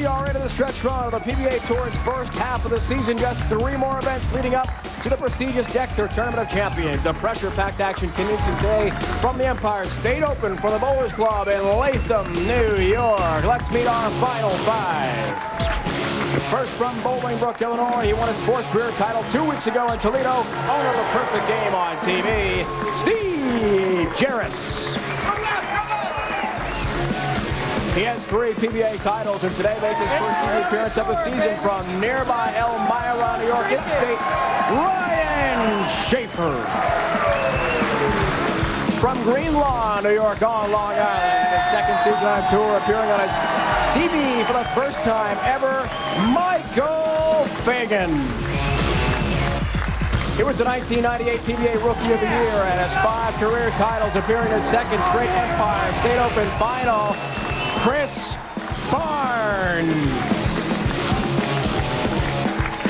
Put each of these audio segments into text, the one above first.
We are into the stretch run of the PBA Tour's first half of the season. Just 3 more events leading up to the prestigious Dexter Tournament of Champions. The pressure-packed action continues today from the Empire State Open for the Bowlers Club in Latham, New York. Let's meet our final 5. First from Bolingbrook, Illinois. He won his 4th career title 2 weeks ago in Toledo. Owner of a perfect game on TV, Steve Jaros. He has 3 PBA titles, and today makes his first TV appearance of the season from nearby Elmira, New York State, Ryan-Shafer. From Greenlawn, New York, on Long Island, his 2nd season on tour, appearing on his TV for the first time ever, Michael-Fagan. He was the 1998 PBA Rookie of the Year and has 5 career titles, appearing in his 2nd straight Empire State Open final. Chris Barnes.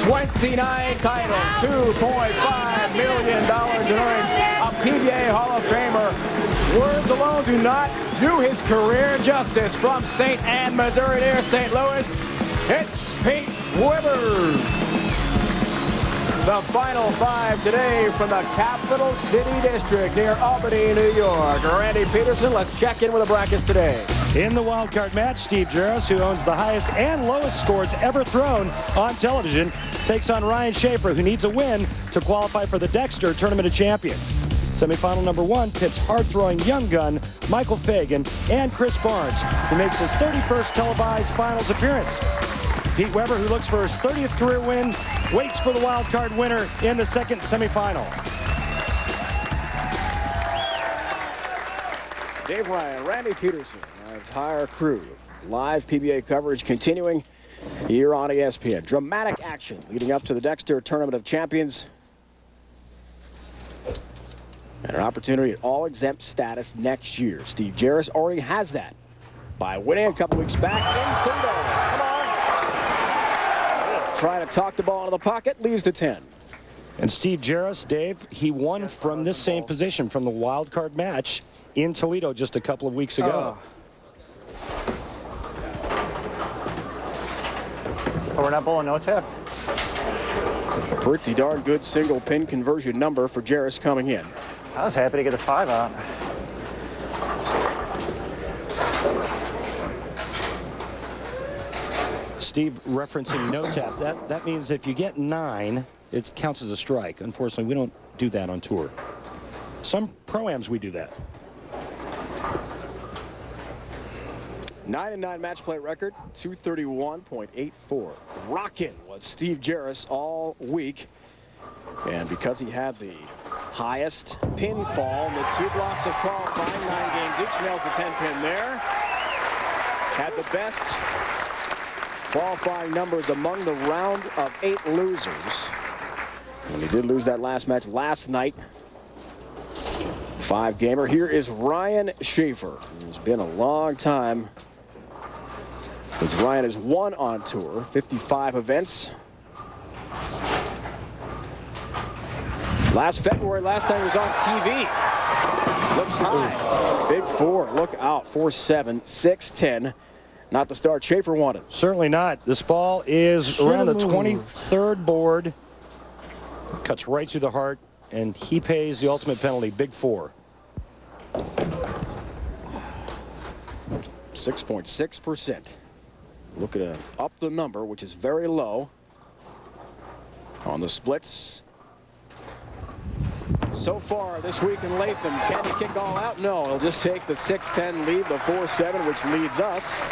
29 titles, $2.5 million in earnings, a PBA Hall of Famer. Words alone do not do his career justice. From St. Anne, Missouri, near St. Louis, it's Pete Weber. The final 5 today from the Capital City District near Albany, New York. Randy Pedersen, let's check in with the brackets today. In the wildcard match, Steve Jaros, who owns the highest and lowest scores ever thrown on television, takes on Ryan-Shafer, who needs a win to qualify for the Dexter Tournament of Champions. Semifinal number 1 pits hard-throwing young gun Michael-Fagan and Chris Barnes, who makes his 31st televised finals appearance. Pete Weber, who looks for his 30th career win, waits for the wildcard winner in the 2nd semifinal. Dave Ryan, Randy Pedersen, our entire crew. Live PBA coverage continuing here on ESPN. Dramatic action leading up to the Dexter Tournament of Champions. And an opportunity at all-exempt status next year. Steve Jaros already has that by winning a couple weeks back in Toledo. Come on. Trying to talk the ball into the pocket, leaves the 10. And Steve Jaros, Dave, he won from this same position from the wild card match in Toledo just a couple of weeks ago. Oh, we're not bowling no tap. Pretty darn good single pin conversion number for Jaros coming in. I was happy to get a 5 out. Steve referencing no tap. That means if you get 9, it counts as a strike. Unfortunately, we don't do that on tour. Some pro-ams we do that. 9-9 match play record, 231.84. Rockin' was Steve Jaros all week. And because he had the highest pinfall in the 2 blocks of qualifying, 9 games each, nails the 10-pin there. Had the best qualifying numbers among the round of 8 losers. And he did lose that last match last night. 5-gamer. Here is Ryan-Shafer. It's been a long time since Ryan has won on tour. 55 events. Last February, last time he was on TV. Looks high. Big 4. Look out. 4-7, 6-10. Not the start Shafer wanted. Certainly not. This ball is around the 23rd board. Cuts right through the heart, and he pays the ultimate penalty, big 4. 6.6%. Look at up the number, which is very low on the splits. So far this week in Latham, can he kick all out? No, he'll just take the 6-10 lead, the 4-7, which leads us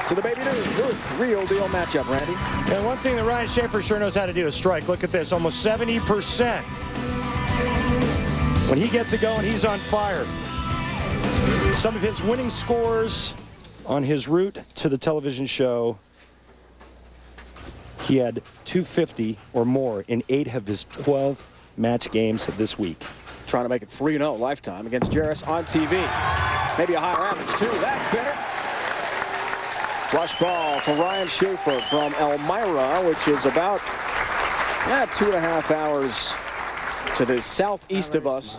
to the Baby News. Good real deal matchup, Randy. And one thing that Ryan-Shafer sure knows how to do is strike. Look at this, almost 70%. When he gets it going, he's on fire. Some of his winning scores on his route to the television show, he had 250 or more in 8 of his 12 match games this week. Trying to make it 3-0 lifetime against Jaros on TV. Maybe a higher average, too. That's better. Flush ball for Ryan-Shafer from Elmira, which is about 2.5 hours to the southeast of us.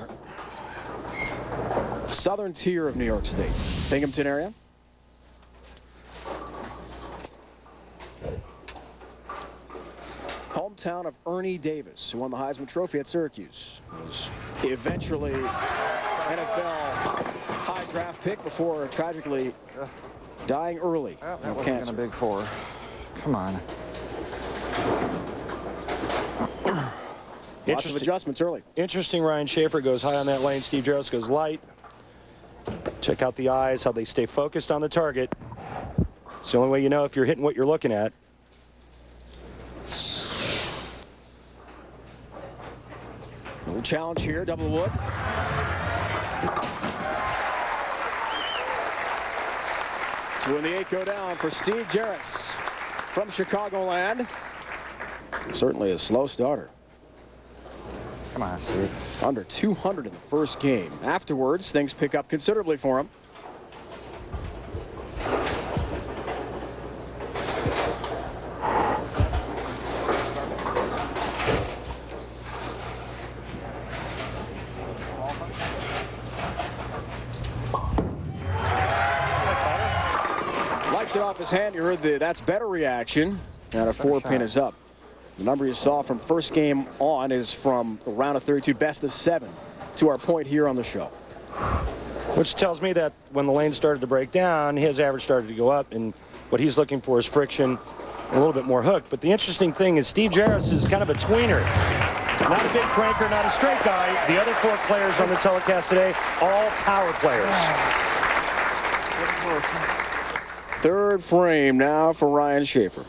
Southern tier of New York State. Binghamton area. hometown of Ernie Davis, who won the Heisman Trophy at Syracuse. Was eventually NFL high draft pick before tragically dying early. Well, that wasn't going to big four. Come on. Lots of adjustments early. Interesting. Ryan-Shafer goes high on that lane. Steve Jaros goes light. Check out the eyes, how they stay focused on the target. It's the only way you know if you're hitting what you're looking at. Little challenge here, double wood. Two and the 8 go down for Steve Jaros from Chicagoland. Certainly a slow starter. Come on, Steve. Under 200 in the first game. Afterwards, things pick up considerably for him. Liked it off his hand. You heard the "that's better" reaction. And a 4-pin is up. The number you saw from first game on is from the round of 32, best of 7, to our point here on the show. Which tells me that when the lane started to break down, his average started to go up, and what he's looking for is friction, a little bit more hook. But the interesting thing is Steve Jaros is kind of a tweener. Not a big cranker, not a straight guy. The other 4 players on the telecast today, all power players. Third frame now for Ryan-Shafer.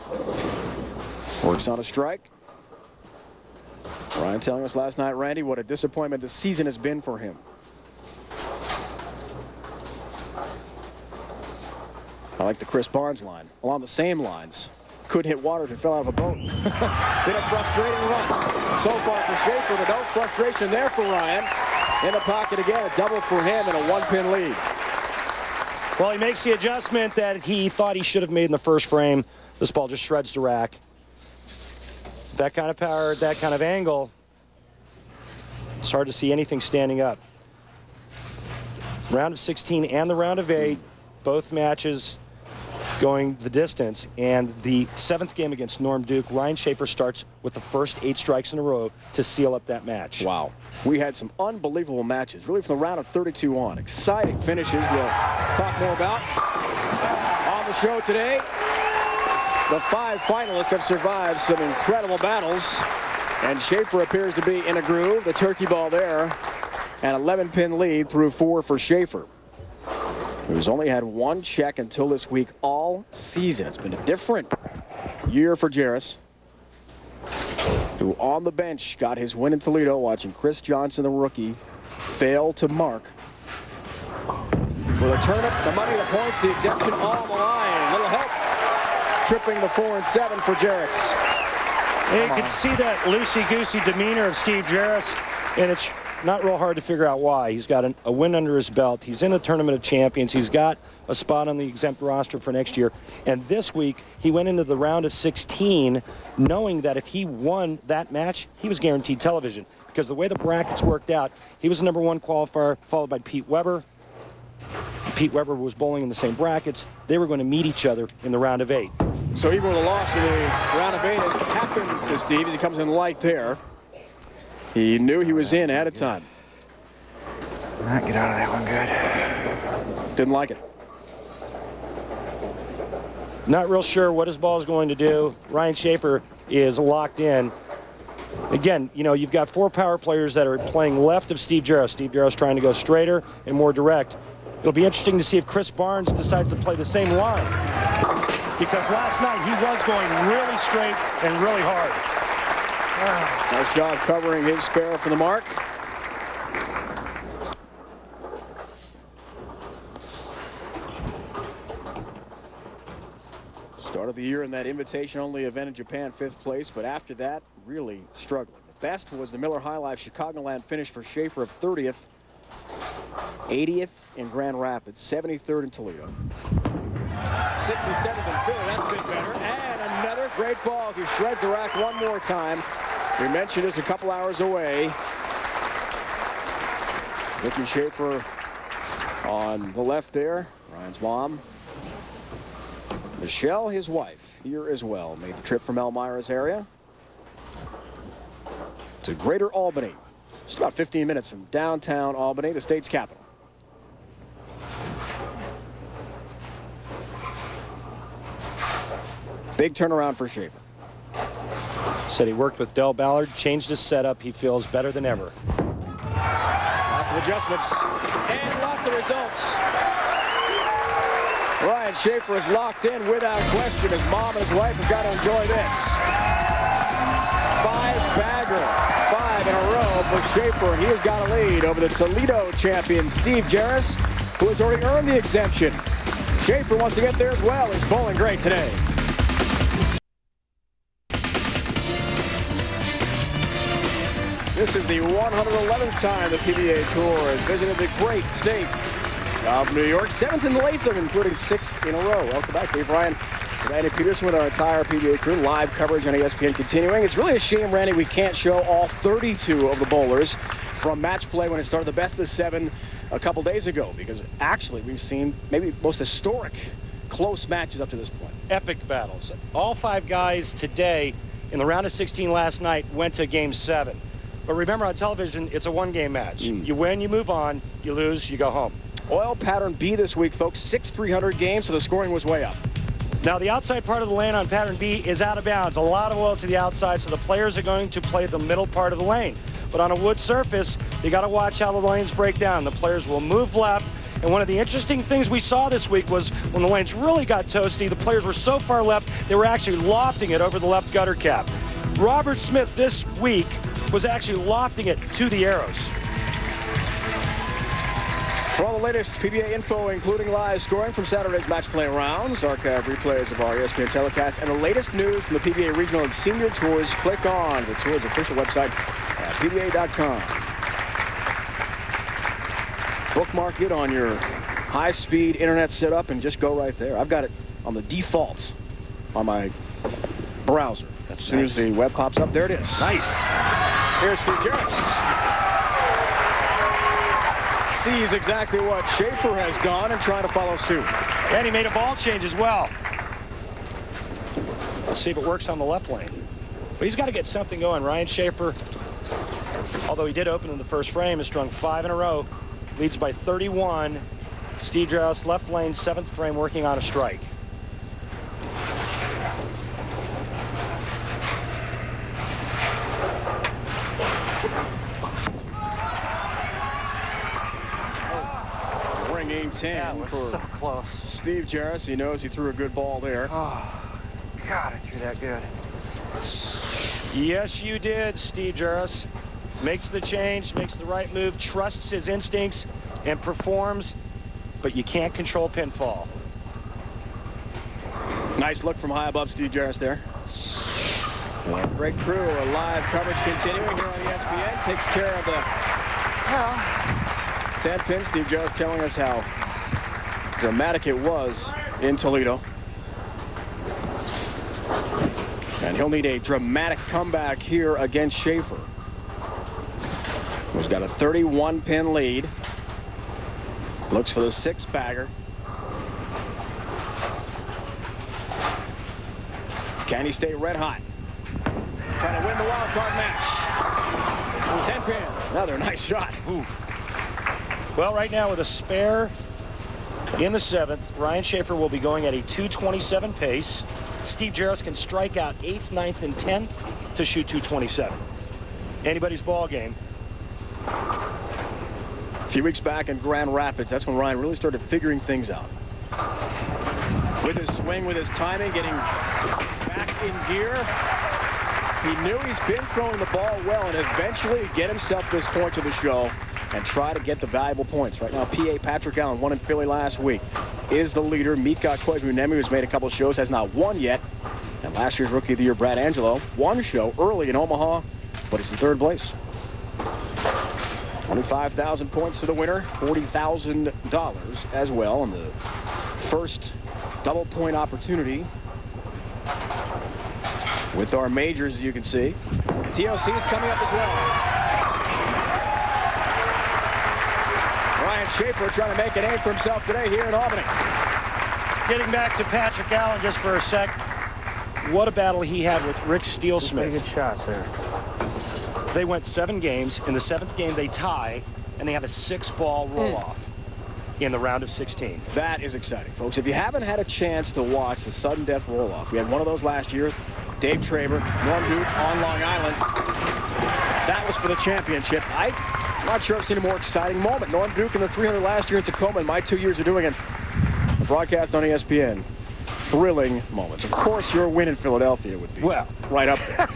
Works on a strike. Ryan telling us last night, Randy, what a disappointment the season has been for him. I like the Chris Barnes line. Along the same lines. Couldn't hit water if it fell out of a boat. Been a frustrating run so far for Shafer, but no frustration there for Ryan. In the pocket again, a double for him and a 1-pin lead. Well, he makes the adjustment that he thought he should have made in the first frame. This ball just shreds the rack. That kind of power, that kind of angle, it's hard to see anything standing up. Round of 16 and the round of 8, both matches going the distance. And the 7th game against Norm Duke, Ryan-Shafer starts with the first 8 strikes in a row to seal up that match. Wow. We had some unbelievable matches, really from the round of 32 on. Exciting finishes we'll talk more about on the show today. The 5 finalists have survived some incredible battles, and Shafer appears to be in a groove. The turkey ball there, an 11-pin lead through 4 for Shafer, who's only had 1 check until this week all season. It's been a different year for Jaros, who on the bench got his win in Toledo, watching Chris Johnson, the rookie, fail to mark. For the tournament, the money, the points, the exemption all on the line. Little help. Tripping the 4 and 7 for Jaros. You can see that loosey-goosey demeanor of Steve Jaros, and it's not real hard to figure out why. He's got a win under his belt. He's in the Tournament of Champions. He's got a spot on the exempt roster for next year. And this week, he went into the round of 16 knowing that if he won that match, he was guaranteed television. Because the way the brackets worked out, he was the #1 qualifier, followed by Pete Weber. Pete Weber was bowling in the same brackets. They were going to meet each other in the round of 8. So even with a loss in the round of 8 has happened to Steve as he comes in light there. He knew he was in ahead of time. Not get out of that one good. Didn't like it. Not real sure what his ball is going to do. Ryan-Shafer is locked in. Again, you know, you've got 4 power players that are playing left of Steve Jaros. Steve Jaros trying to go straighter and more direct. It'll be interesting to see if Chris Barnes decides to play the same line. Because last night he was going really straight and really hard. Nice job covering his spare for the mark. Start of the year in that invitation-only event in Japan, 5th place, but after that, really struggling. The best was the Miller High Life Chicagoland finish for Shafer of 30th, 80th in Grand Rapids, 73rd in Toledo. 67th in Philly, that's a bit better. And another great ball as he shreds the rack one more time. We mentioned it's a couple hours away. Ricky Shafer on the left there. Ryan's mom, Michelle, his wife, here as well. Made the trip from Elmira's area. to Greater Albany. Just about 15 minutes from downtown Albany, the state's capital. Big turnaround for Shafer. Said he worked with Del Ballard, changed his setup. He feels better than ever. Lots of adjustments and lots of results. Ryan-Shafer is locked in without question. His mom and his wife have got to enjoy this. 5-bagger, 5 in a row for Shafer. He has got a lead over the Toledo champion, Steve Jaros, who has already earned the exemption. Shafer wants to get there as well. He's bowling great today. This is the 111th time the PBA Tour has visited the great state of New York. 7th in Latham, including 6th in a row. Welcome back, Dave. Ryan and Randy Pedersen with our entire PBA crew. Live coverage on ESPN continuing. It's really a shame, Randy, we can't show all 32 of the bowlers from match play when it started the best of 7 a couple days ago, because actually we've seen maybe the most historic close matches up to this point. Epic battles. All 5 guys today in the round of 16 last night went to game 7. But remember, on television, it's a one-game match. You win, you move on. You lose, you go home. Oil pattern B this week, folks. 6 300 games, so the scoring was way up. Now, the outside part of the lane on pattern B is out of bounds. A lot of oil to the outside, so the players are going to play the middle part of the lane. But on a wood surface, you got to watch how the lanes break down. The players will move left. And one of the interesting things we saw this week was when the lanes really got toasty, the players were so far left, they were actually lofting it over the left gutter cap. Robert Smith this week was actually lofting it to the arrows. For all the latest PBA info, including live scoring from Saturday's match play rounds, archive replays of our ESPN telecast, and the latest news from the PBA Regional and Senior Tours, click on the Tours official website at PBA.com. Bookmark it on your high-speed internet setup and just go right there. I've got it on the default on my browser. As soon as the web pops up, there it is. Nice. Here's Steve Jaros. Sees exactly what Shafer has done and trying to follow suit. And he made a ball change as well. Let's see if it works on the left lane. But he's got to get something going. Ryan-Shafer, although he did open in the first frame, has strung 5 in a row. Leads by 31. Steve Jaros, left lane, 7th frame, working on a strike. Ringing 10 for so close. Steve Jaros. He knows he threw a good ball there. Oh, God, I threw that good. Yes, you did, Steve Jaros. Makes the change, makes the right move, trusts his instincts, and performs, but you can't control pinfall. Nice look from high above Steve Jaros there. And great crew, a live coverage continuing here on ESPN. Takes care of the 10 pins. Steve Jaros telling us how dramatic it was in Toledo. And he'll need a dramatic comeback here against Shafer, who's got a 31-pin lead. Looks for the 6-bagger. Can he stay red hot? Trying to win the wild card match. 10 pin. Another nice shot. Ooh. Well, right now with a spare in the 7th, Ryan-Shafer will be going at a 227 pace. Steve Jaros can strike out 8th, 9th, and 10th to shoot 227. Anybody's ball game. A few weeks back in Grand Rapids, that's when Ryan really started figuring things out. With his swing, with his timing, getting back in gear. He knew he's been throwing the ball well and eventually get himself this point to the show and try to get the valuable points. Right now, PA Patrick Allen won in Philly last week, is the leader. Mika Koivunemi, who's made a couple shows, has not won yet. And last year's Rookie of the Year, Brad Angelo, won show early in Omaha, but he's in 3rd place. 25,000 points to the winner, $40,000 as well, and the first double point opportunity with our majors, as you can see. TOC is coming up as well. Ryan-Shafer trying to make a name for himself today here in Albany. Getting back to Patrick Allen just for a sec. What a battle he had with Rick Steelsmith. Pretty good shots there. They went 7 games. In the 7th game, they tie, and they have a 6-ball roll-off in the round of 16. That is exciting, folks. If you haven't had a chance to watch the sudden death roll-off, we had one of those last year. Dave Traber, Norm Duke on Long Island. That was for the championship. I'm not sure I've seen a more exciting moment. Norm Duke in the 300 last year in Tacoma, in my 2 years of doing it. A broadcast on ESPN. Thrilling moments. Of course, your win in Philadelphia would be right up there.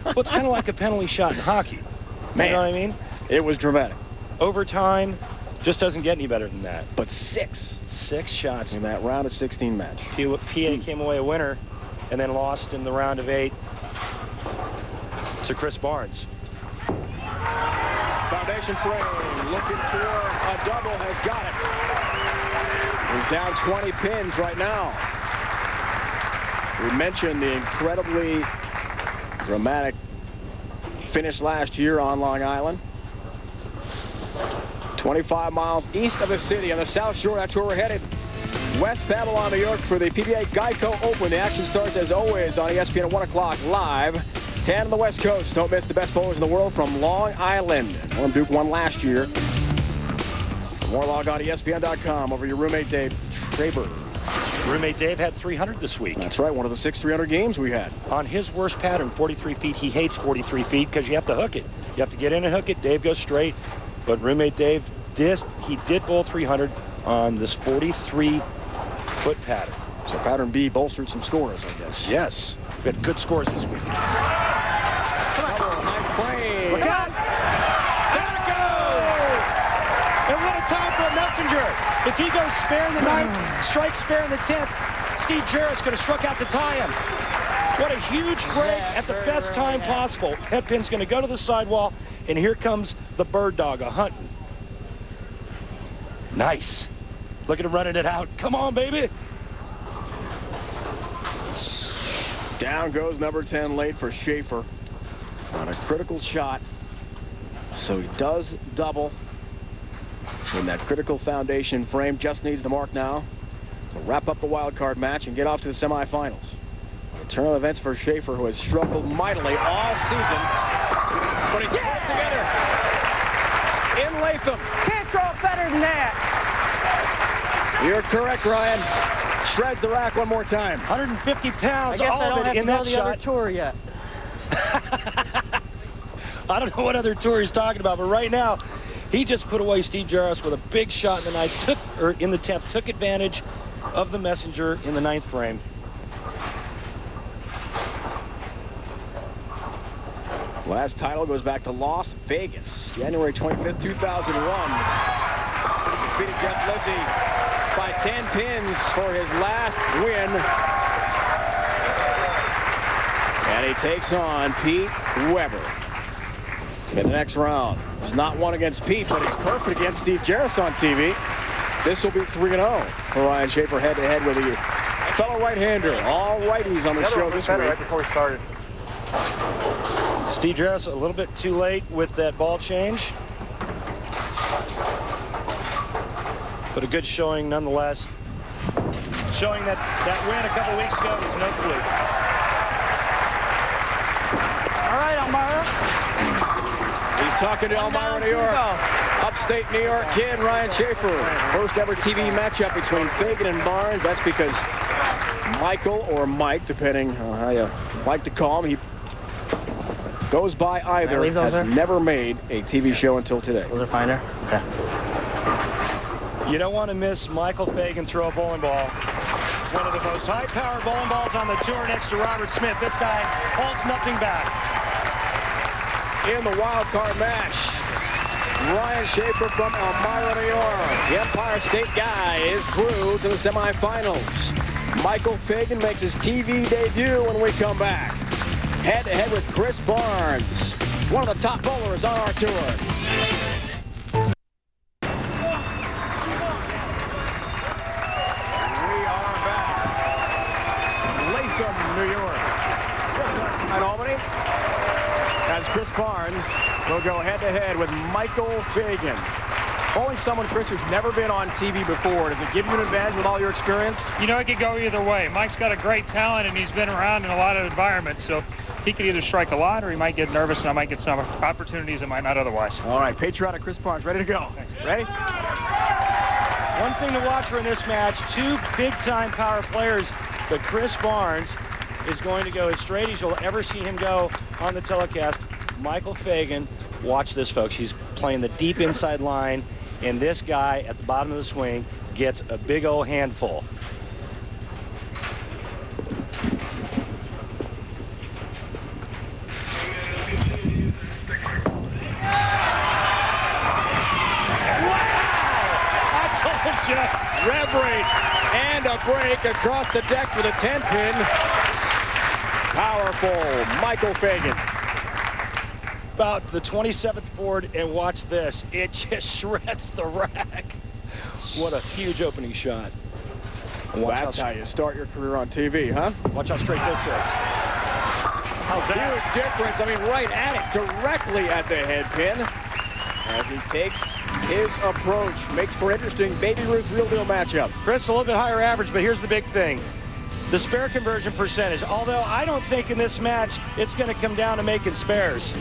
Well, it's kind of like a penalty shot in hockey. Man, you know what I mean? It was dramatic. Overtime just doesn't get any better than that. But 6 shots in that round of 16 match. PA came away a winner and then lost in the round of 8 to Chris Barnes. Foundation frame looking for a double, has got it. He's down 20 pins right now. We mentioned the incredibly dramatic finish last year on Long Island. 25 miles east of the city on the South Shore. That's where we're headed. West Babylon, New York for the PBA Geico Open. The action starts as always on ESPN at 1 o'clock live. 10 on the West Coast. Don't miss the best bowlers in the world from Long Island. Norm Duke won last year. For more, log on to ESPN.com. Over your roommate Dave Traber. Roommate Dave had 300 this week. That's right, one of the 6 300 games we had. On his worst pattern, 43 feet. He hates 43 feet because you have to hook it. You have to get in and hook it. Dave goes straight. But roommate Dave, he did bowl 300 on this 43-foot pattern. So pattern B bolstered some scores, I guess. Yes. We had good scores this week. High frame. Look out! There it goes! And what a time for a messenger. If he goes spare in the 9th, strikes spare in the 10th, Steve Jaros could have struck out to tie him. What a huge break at the best time possible. Headpin's going to go to the sidewall, and here comes the bird dog a-hunting. Nice. Look at him running it out. Come on, baby. Down goes number 10 late for Shafer on a critical shot. So he does double in that critical foundation frame. Just needs the mark now to wrap up the wild card match and get off to the semifinals. A turn of events for Shafer, who has struggled mightily all season. But he's put it together in Latham. Can't throw it better than that. You're correct, Ryan. Shreds the rack one more time. 150 pounds. I guess I all don't of it have in to go that the shot. other tour yet. I don't know what other tour he's talking about, but right now, he just put away Steve Jaros with a big shot in the 9th, in the 10th, took advantage of the messenger in the 9th frame. Last title goes back to Las Vegas, January 25th, 2001. Defeated Jeff Lizzie by 10 pins for his last win. And he takes on Pete Weber in the next round. He's not won against Pete, but he's perfect against Steve Jaros on TV. This will be 3-0 for Ryan-Shafer head-to-head with a fellow right-hander. All righties on the show this week. Right before we started. Steve Jaros a little bit too late with that ball change. But a good showing nonetheless. Showing that win a couple weeks ago was no fluke. All right, Elmira. He's talking to Elmira, New York. Upstate New York kid, Ryan-Shafer. First ever TV matchup between Fagan and Barnes. That's because Michael or Mike, depending on how you like to call him, he goes by either, has never made a TV show until today. Those are fine there? Okay. You don't want to miss Michael-Fagan throw a bowling ball. One of the most high-powered bowling balls on the tour next to Robert Smith. This guy holds nothing back. In the wild card match, Ryan-Shafer from Elmira, New York. The Empire State guy is through to the semifinals. Michael-Fagan makes his TV debut when we come back. Head-to-head with Chris Barnes, one of the top bowlers on our tour. We are back. Latham, New York. At Albany, as Chris Barnes will go head-to-head with Michael-Fagan. Bowling someone, Chris, who's never been on TV before, does it give you an advantage with all your experience? You know, it could go either way. Mike's got a great talent, and he's been around in a lot of environments, so he could either strike a lot or he might get nervous, and I might get some opportunities that might not otherwise. All right, patriotic Chris Barnes, ready to go. Ready? One thing to watch for in this match, two big-time power players, but Chris Barnes is going to go as straight as you'll ever see him go on the telecast. Michael-Fagan, watch this, folks. He's playing the deep inside line, and this guy at the bottom of the swing gets a big old handful. Rev rate and a break across the deck for the 10-pin. Powerful Michael-Fagan. About the 27th board, and watch this. It just shreds the rack. What a huge opening shot. That's how you start your career on TV, huh? Watch how straight this is. How's that? Huge difference. I mean, right at it, directly at the head pin. As he takes his approach, makes for an interesting Baby Ruth real deal matchup. Chris, a little bit higher average, but here's the big thing. The spare conversion percentage, although I don't think in this match it's going to come down to making spares.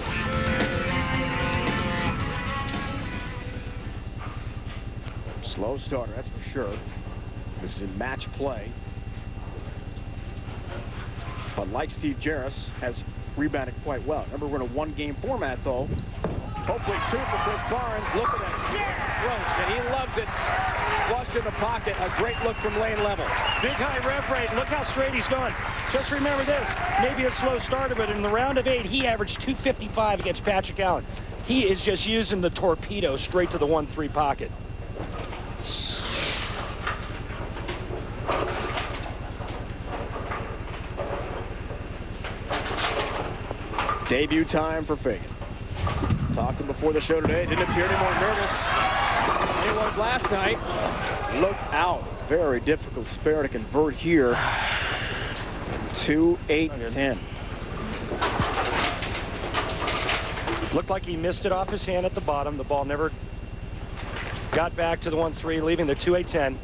Slow starter, that's for sure. This is in match play. But like Steve Jaros, has rebounded quite well. Remember, we're in a one-game format, though. Hopefully two for Chris Barnes. Look at that approach, and he loves it. Flush in the pocket. A great look from lane level. Big high rev rate. Look how straight he's going. Just remember this. Maybe a slow starter, but in the round of 8, he averaged 255 against Patrick Allen. He is just using the torpedo straight to the 1-3 pocket. Debut time for Fagan. Talked to him before the show today. Didn't appear any more nervous than he was last night. Look out. Very difficult spare to convert here. 2-8-10. Looked like he missed it off his hand at the bottom. The ball never got back to the 1-3, leaving the 2-8-10.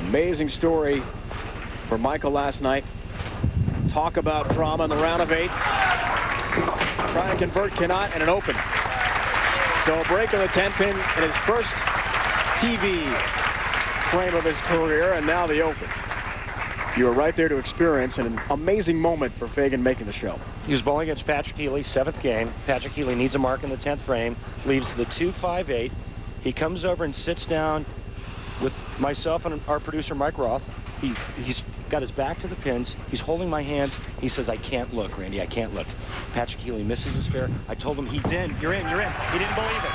Amazing story for Michael last night. Talk about drama in the round of 8. Try and convert, cannot, and an open. So a break on the 10-pin in his first TV frame of his career, and now the open. You were right there to experience an amazing moment for Fagan making the show. He was bowling against Patrick Healy, 7th game. Patrick Healy needs a mark in the 10th frame, leaves the 2-5-8. He comes over and sits down with myself and our producer, Mike Roth. He's got his back to the pins. He's holding my hands. He says, I can't look, Randy, I can't look. Patrick Healy misses his spare. I told him, he's in, you're in, you're in. He didn't believe it.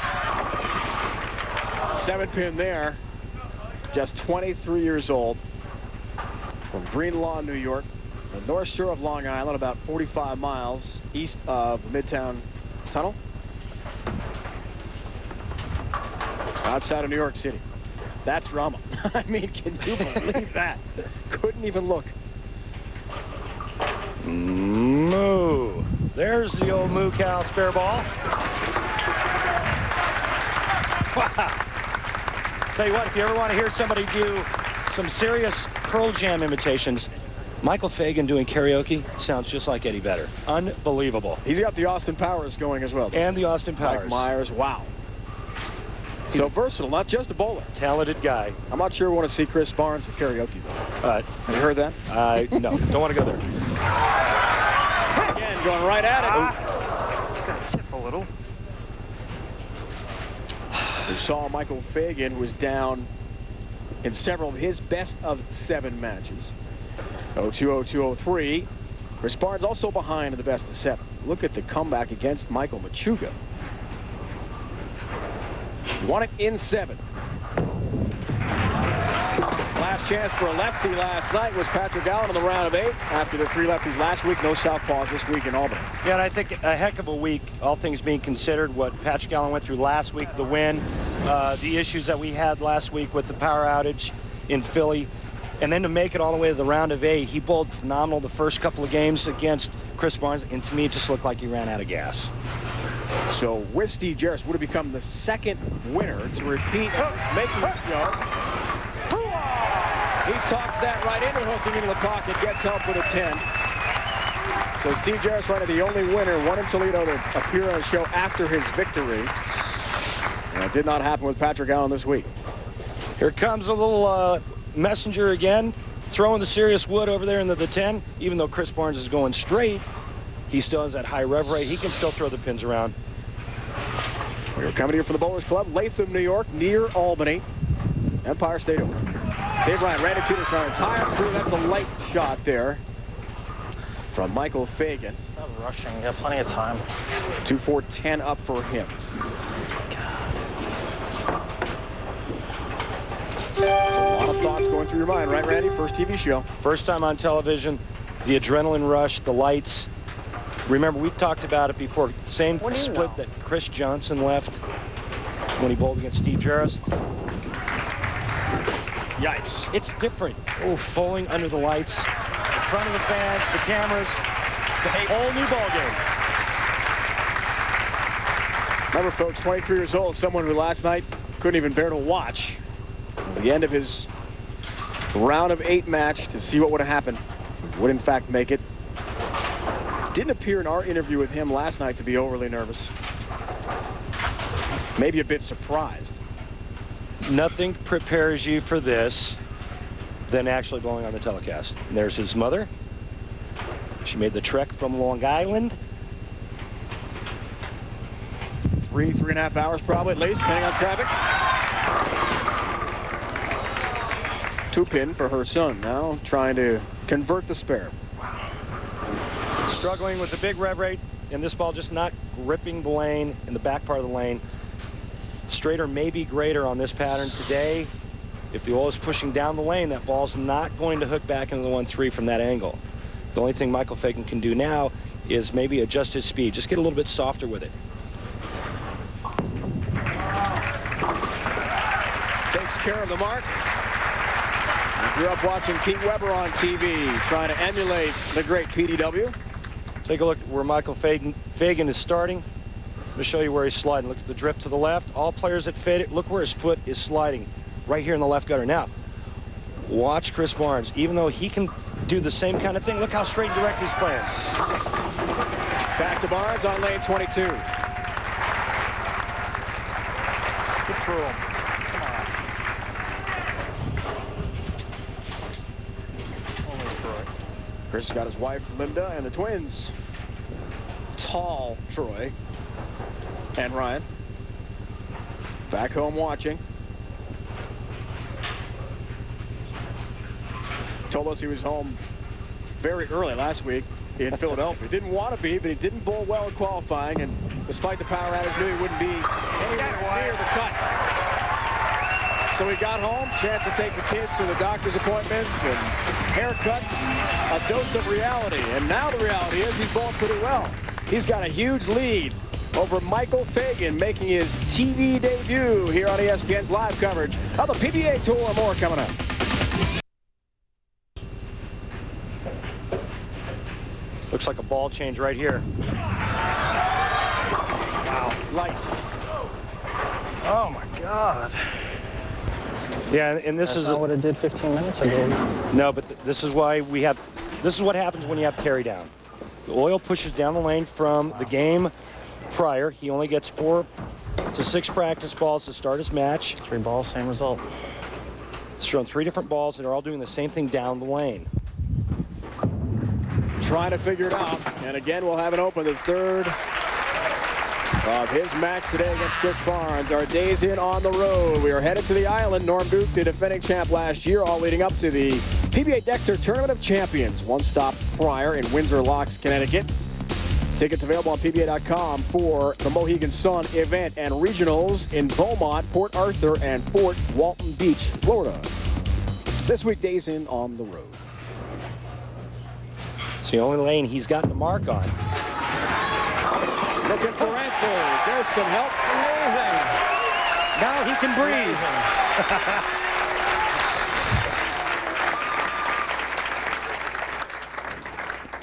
7-pin there. Just 23 years old. From Green Lawn, New York. The North Shore of Long Island, about 45 miles east of Midtown Tunnel. Outside of New York City. That's drama. I mean, can you believe that? Couldn't even look. Moo. There's the old Moo Cow spare ball. Wow. Tell you what, if you ever want to hear somebody do some serious Pearl Jam imitations, Michael-Fagan doing karaoke sounds just like Eddie Vedder. Unbelievable. He's got the Austin Powers going as well. And the Austin Powers. Mike Myers, wow. So versatile, not just a bowler. Talented guy. I'm not sure we want to see Chris Barnes at karaoke, though. Have you heard that? No, don't want to go there. Again, going right at it. It's got to tip a little. We saw Michael-Fagan, who was down in several of his best of 7 matches. 0-2, 0-2, 0-3. Chris Barnes also behind in the best of 7. Look at the comeback against Michael Machuga. Won it in 7. Last chance for a lefty last night was Patrick Allen in the round of 8. After the 3 lefties last week, no southpaws this week in Albany. Yeah, and I think a heck of a week, all things being considered, what Patrick Allen went through last week, the win, the issues that we had last week with the power outage in Philly, and then to make it all the way to the round of 8. He bowled phenomenal the first couple of games against Chris Barnes, and to me, it just looked like he ran out of gas. So with Steve Jaros would have become the second winner to repeat making the show. He talks that right into hooking into the pocket, gets help with a 10. So Steve Jaros, right, the only winner, one in Toledo, to appear on the show after his victory. And it did not happen with Patrick Allen this week. Here comes a little messenger again, throwing the serious wood over there into the 10. Even though Chris Barnes is going straight, he still has that high rev rate. He can still throw the pins around. We're coming here from the Bowlers Club, Latham, New York, near Albany. Empire State Open. Dave Ryan, Randy Pedersen, our entire crew. That's a light shot there from Michael-Fagan. Not rushing. You got plenty of time. 2-4-10 up for him. A lot of thoughts going through your mind, right, Randy? First TV show. First time on television, the adrenaline rush, the lights. Remember, we talked about it before. Same split that Chris Johnson left when he bowled against Steve Jaros. Yikes. It's different. Oh, bowling under the lights, in front of the fans, the cameras, the whole new ball game. Remember, folks, 23 years old, someone who last night couldn't even bear to watch the end of his round of 8 match to see what would have happened. He would, in fact, make it. Didn't appear in our interview with him last night to be overly nervous. Maybe a bit surprised. Nothing prepares you for this than actually bowling on the telecast. And there's his mother. She made the trek from Long Island. 3.5 hours probably at least, depending on traffic. 2-pin for her son now, trying to convert the spare. Struggling with the big rev rate, and this ball just not gripping the lane in the back part of the lane. Straighter may be greater on this pattern today. If the oil is pushing down the lane, that ball's not going to hook back into the 1-3 from that angle. The only thing Michael-Fagan can do now is maybe adjust his speed. Just get a little bit softer with it. Takes care of the mark. I grew up watching Pete Weber on TV, trying to emulate the great PDW. Take a look at where Michael-Fagan is starting. I'm going to show you where he's sliding. Look at the drift to the left. All players that fade it, look where his foot is sliding, right here in the left gutter. Now, watch Chris Barnes. Even though he can do the same kind of thing, look how straight and direct he's playing. Back to Barnes on lane 22. Good through him. Come on. Only Troy. Chris has got his wife, Linda, and the twins. Tall Troy and Ryan. Back home watching. Told us he was home very early last week in Philadelphia. Didn't want to be, but he didn't bowl well in qualifying, and despite the power outage, knew he wouldn't be anywhere near the cut. So he got home, chance to take the kids to the doctor's appointments and haircuts, a dose of reality. And now the reality is he's bowling pretty well. He's got a huge lead over Michael-Fagan, making his TV debut here on ESPN's live coverage of the PBA Tour. More coming up. Looks like a ball change right here. Wow, light. Oh my God. Yeah, and this is not what it did 15 minutes ago. No, but this is why we have. This is what happens when you have carry down. The oil pushes down the lane from the game prior. He only gets 4 to 6 practice balls to start his match. 3 balls, same result. It's shown 3 different balls that are all doing the same thing down the lane. Trying to figure it out. And again, we'll have it open, the third of his match today against Chris Barnes. Our days in on the road. We are headed to the island. Norm Duke, the defending champ last year, all leading up to the PBA Dexter Tournament of Champions. One stop prior in Windsor Locks, Connecticut. Tickets available on PBA.com for the Mohegan Sun event and regionals in Beaumont, Port Arthur, and Fort Walton Beach, Florida. This week, days in on the road. It's the only lane he's gotten a mark on. Looking for answers. There's some help. Amazing. Now he can breathe.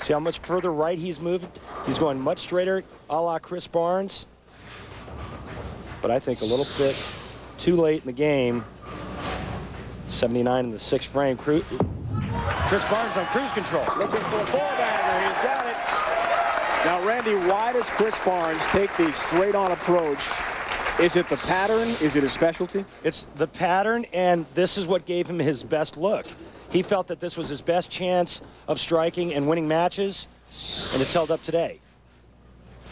See how much further right he's moved? He's going much straighter, a la Chris Barnes. But I think a little bit too late in the game. 79 in the 6th frame. Chris Barnes on cruise control. Looking for a four-bagger. He's got it. Now, Randy, why does Chris Barnes take the straight-on approach? Is it the pattern? Is it his specialty? It's the pattern, and this is what gave him his best look. He felt that this was his best chance of striking and winning matches, and it's held up today.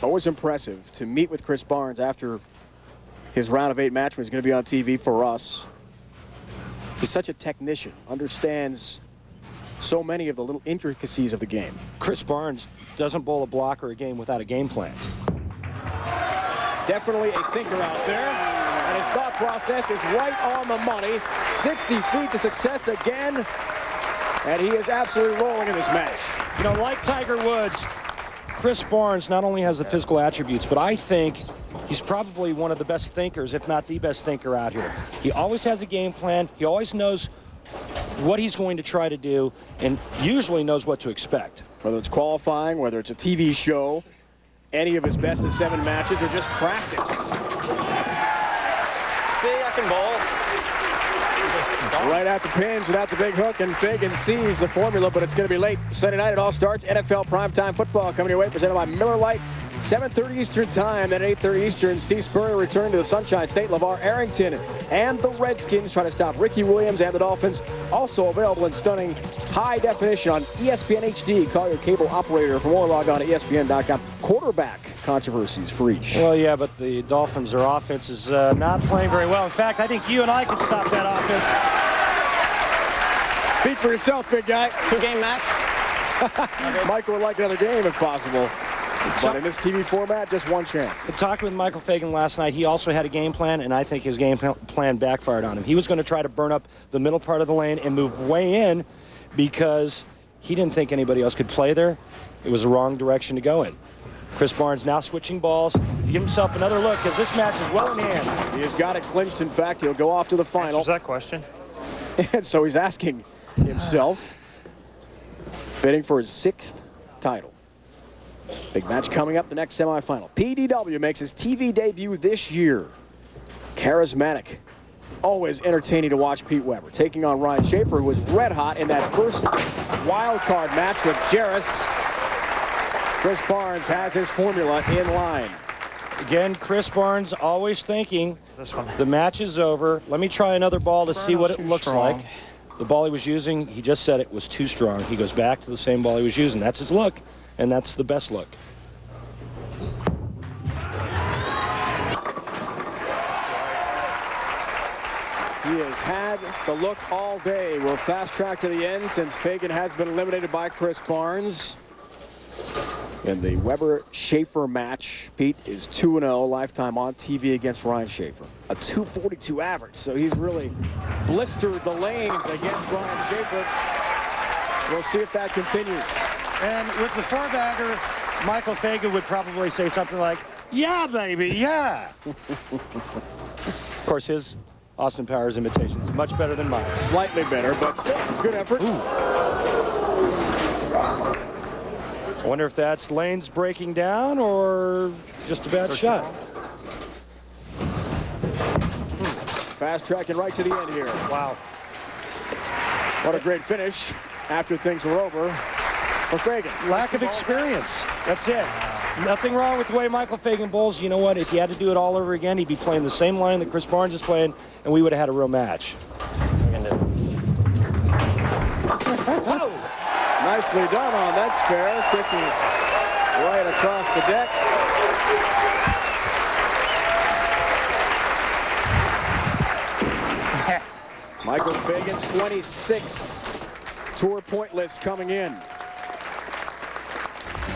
Always impressive to meet with Chris Barnes after his round of 8 match when he's going to be on TV for us. He's such a technician, understands so many of the little intricacies of the game. Chris Barnes doesn't bowl a block or a game without a game plan. Definitely a thinker out there, and his thought process is right on the money. 60 feet to success again, and he is absolutely rolling in this match. You know, like Tiger Woods, Chris Barnes not only has the physical attributes, but I think he's probably one of the best thinkers, if not the best thinker out here. He always has a game plan. He always knows what he's going to try to do, and usually knows what to expect. Whether it's qualifying, whether it's a TV show, any of his best of 7 matches, or just practice. See, I can bowl. Right at the pins without the big hook, and Fagan sees the formula, but it's going to be late. Sunday night it all starts. NFL primetime football coming your way, presented by Miller Lite. 7:30 Eastern time, then 8:30 Eastern. Steve Spurrier returning to the Sunshine State. LeVar Arrington and the Redskins trying to stop Ricky Williams and the Dolphins. Also available in stunning high definition on ESPN HD. Call your cable operator. For more, log on to ESPN.com. Quarterback controversies for each. Well, yeah, but the Dolphins, their offense is not playing very well. In fact, I think you and I could stop that offense. Speak for yourself, big guy. 2-game match. Michael would like another game if possible. But in this TV format, just one chance. Talking with Michael-Fagan last night, he also had a game plan, and I think his game plan backfired on him. He was going to try to burn up the middle part of the lane and move way in because he didn't think anybody else could play there. It was the wrong direction to go in. Chris Barnes now switching balls to give himself another look because this match is well in hand. He has got it clinched. In fact, he'll go off to the final. Answers that question. And so he's asking himself, bidding for his 6th title. Big match coming up, the next semifinal. PDW makes his TV debut this year. Charismatic, always entertaining to watch Pete Weber, taking on Ryan-Shafer, who was red hot in that first wild card match with Jaros. Chris Barnes has his formula in line. Again, Chris Barnes always thinking, This one. the match is over. Let me try another ball to see what it too looks strong. like. The ball he was using, he just said it was too strong. He goes back to the same ball he was using. That's his look, and that's the best look. He has had the look all day. We'll fast track to the end since Fagan has been eliminated by Chris Barnes. In the Weber-Shafer match, Pete is 2-0 lifetime on TV against Ryan-Shafer. A 242 average, so he's really blistered the lanes against Ryan-Shafer. We'll see if that continues. And with the 4-bagger, Michael-Fagan would probably say something like, yeah, baby, yeah. Of course, his Austin Powers imitation is much better than mine. Slightly better, but still, it's a good effort. I wonder if that's lanes breaking down or just a bad shot. Fast tracking right to the end here. Wow. What a great finish after things were over for Fagan. Lack of experience. That's it. Nothing wrong with the way Michael-Fagan bowls. You know what? If he had to do it all over again, he'd be playing the same line that Chris Barnes is playing, and we would have had a real match. Oh. Nicely done on that spare. Kicking right across the deck. Michael-Fagan's 26th tour point list coming in.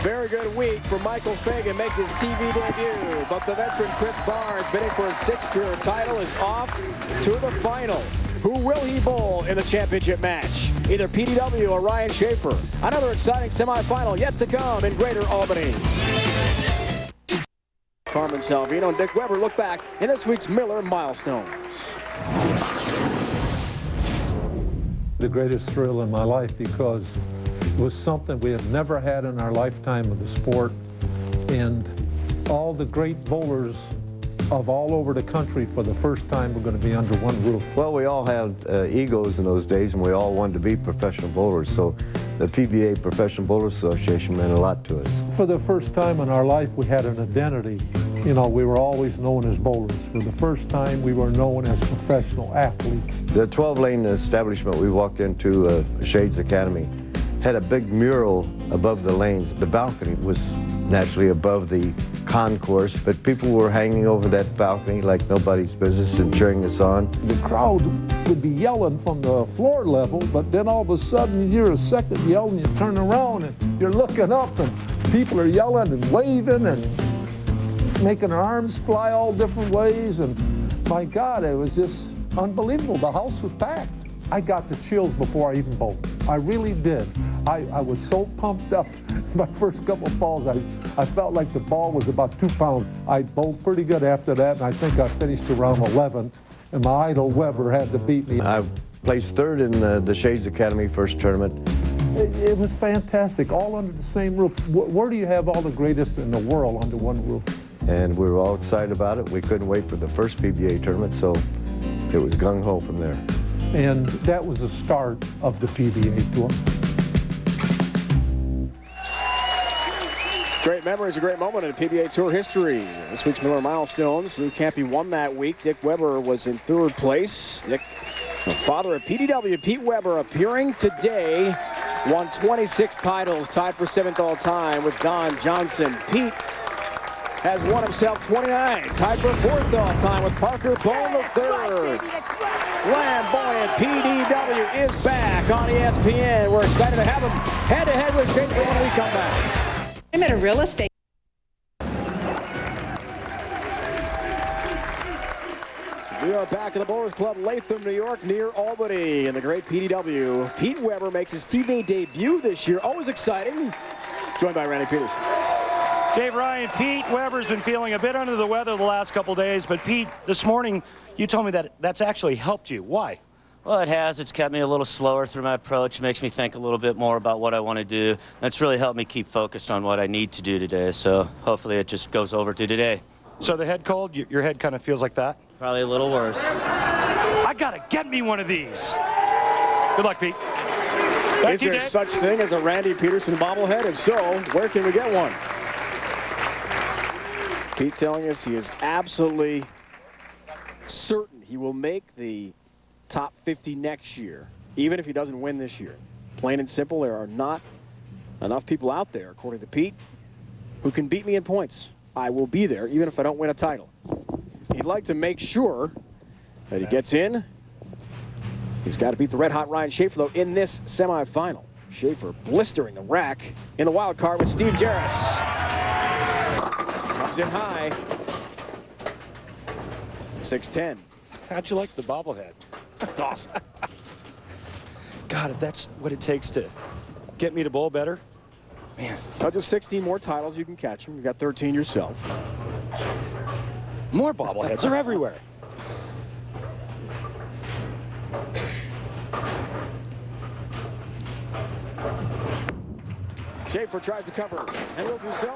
Very good week for Michael-Fagan making his TV debut, but the veteran Chris Barnes, bidding for his 6th career title, is off to the final. Who will he bowl in the championship match? Either PDW or Ryan-Shafer. Another exciting semifinal yet to come in Greater Albany. Carmen Salvino and Dick Weber look back in this week's Miller Milestones. The greatest thrill in my life because was something we had never had in our lifetime of the sport. And all the great bowlers of all over the country for the first time were going to be under one roof. Well, we all had egos in those days, and we all wanted to be professional bowlers. So the PBA Professional Bowlers Association meant a lot to us. For the first time in our life, we had an identity. You know, we were always known as bowlers. For the first time, we were known as professional athletes. The 12-lane establishment we walked into, Shades Academy, had a big mural above the lanes. The balcony was naturally above the concourse, but people were hanging over that balcony like nobody's business and cheering us on. The crowd would be yelling from the floor level, but then all of a sudden you hear a second yell and you turn around and you're looking up and people are yelling and waving and making their arms fly all different ways. And my God, it was just unbelievable. The house was packed. I got the chills before I even bowled. I really did. I was so pumped up. My first couple of balls, I felt like the ball was about 2 pounds. I bowled pretty good after that, and I think I finished around 11th, and my idol Weber had to beat me. I placed third in the Shades Academy first tournament. It was fantastic, all under the same roof. Where do you have all the greatest in the world under one roof? And we were all excited about it. We couldn't wait for the first PBA tournament, so it was gung-ho from there. And that was the start of the PBA Tour. Great memories, a great moment in PBA Tour history. This week's Miller Milestones. Lou Campy won that week. Dick Weber was in third place. Dick, the father of PDW, Pete Weber, appearing today, won 26 titles, tied for 7th all time with Don Johnson. Pete has won himself 29, tied for 4th all time with Parker Bone III. Flamboyant PDW is back on ESPN. We're excited to have him head-to-head with Shafer when we come back. I'm at a real estate. We are back at the Bowlers Club, Latham, New York, near Albany, in the great PDW. Pete Weber makes his TV debut this year. Always exciting. Joined by Randy Pedersen. Dave, Ryan, Pete Weber's been feeling a bit under the weather the last couple days, but Pete, this morning you told me that that's actually helped you. Why? Well, it has. It's kept me a little slower through my approach. It makes me think a little bit more about what I want to do. And it's really helped me keep focused on what I need to do today. So hopefully it just goes over to today. So the head cold, your head kind of feels like that? Probably a little worse. I got to get me one of these. Good luck, Pete. Is there such thing as a Randy Pedersen bobblehead? If so, where can we get one? Pete telling us he is absolutely certain he will make the top 50 next year, even if he doesn't win this year. Plain and simple, there are not enough people out there, according to Pete, who can beat me in points. I will be there, even if I don't win a title. He'd like to make sure that he gets in. He's got to beat the red-hot Ryan-Shafer, though, in this semifinal. Shafer blistering the rack in the wild card with Steve Jaros. Comes in high. 6-10. How'd you like the bobblehead? That's awesome. God, if that's what it takes to get me to bowl better, man. Well, just 16 more titles, you can catch them. You've got 13 yourself. More bobbleheads. They're everywhere. Shafer tries to cover. And he'll do so.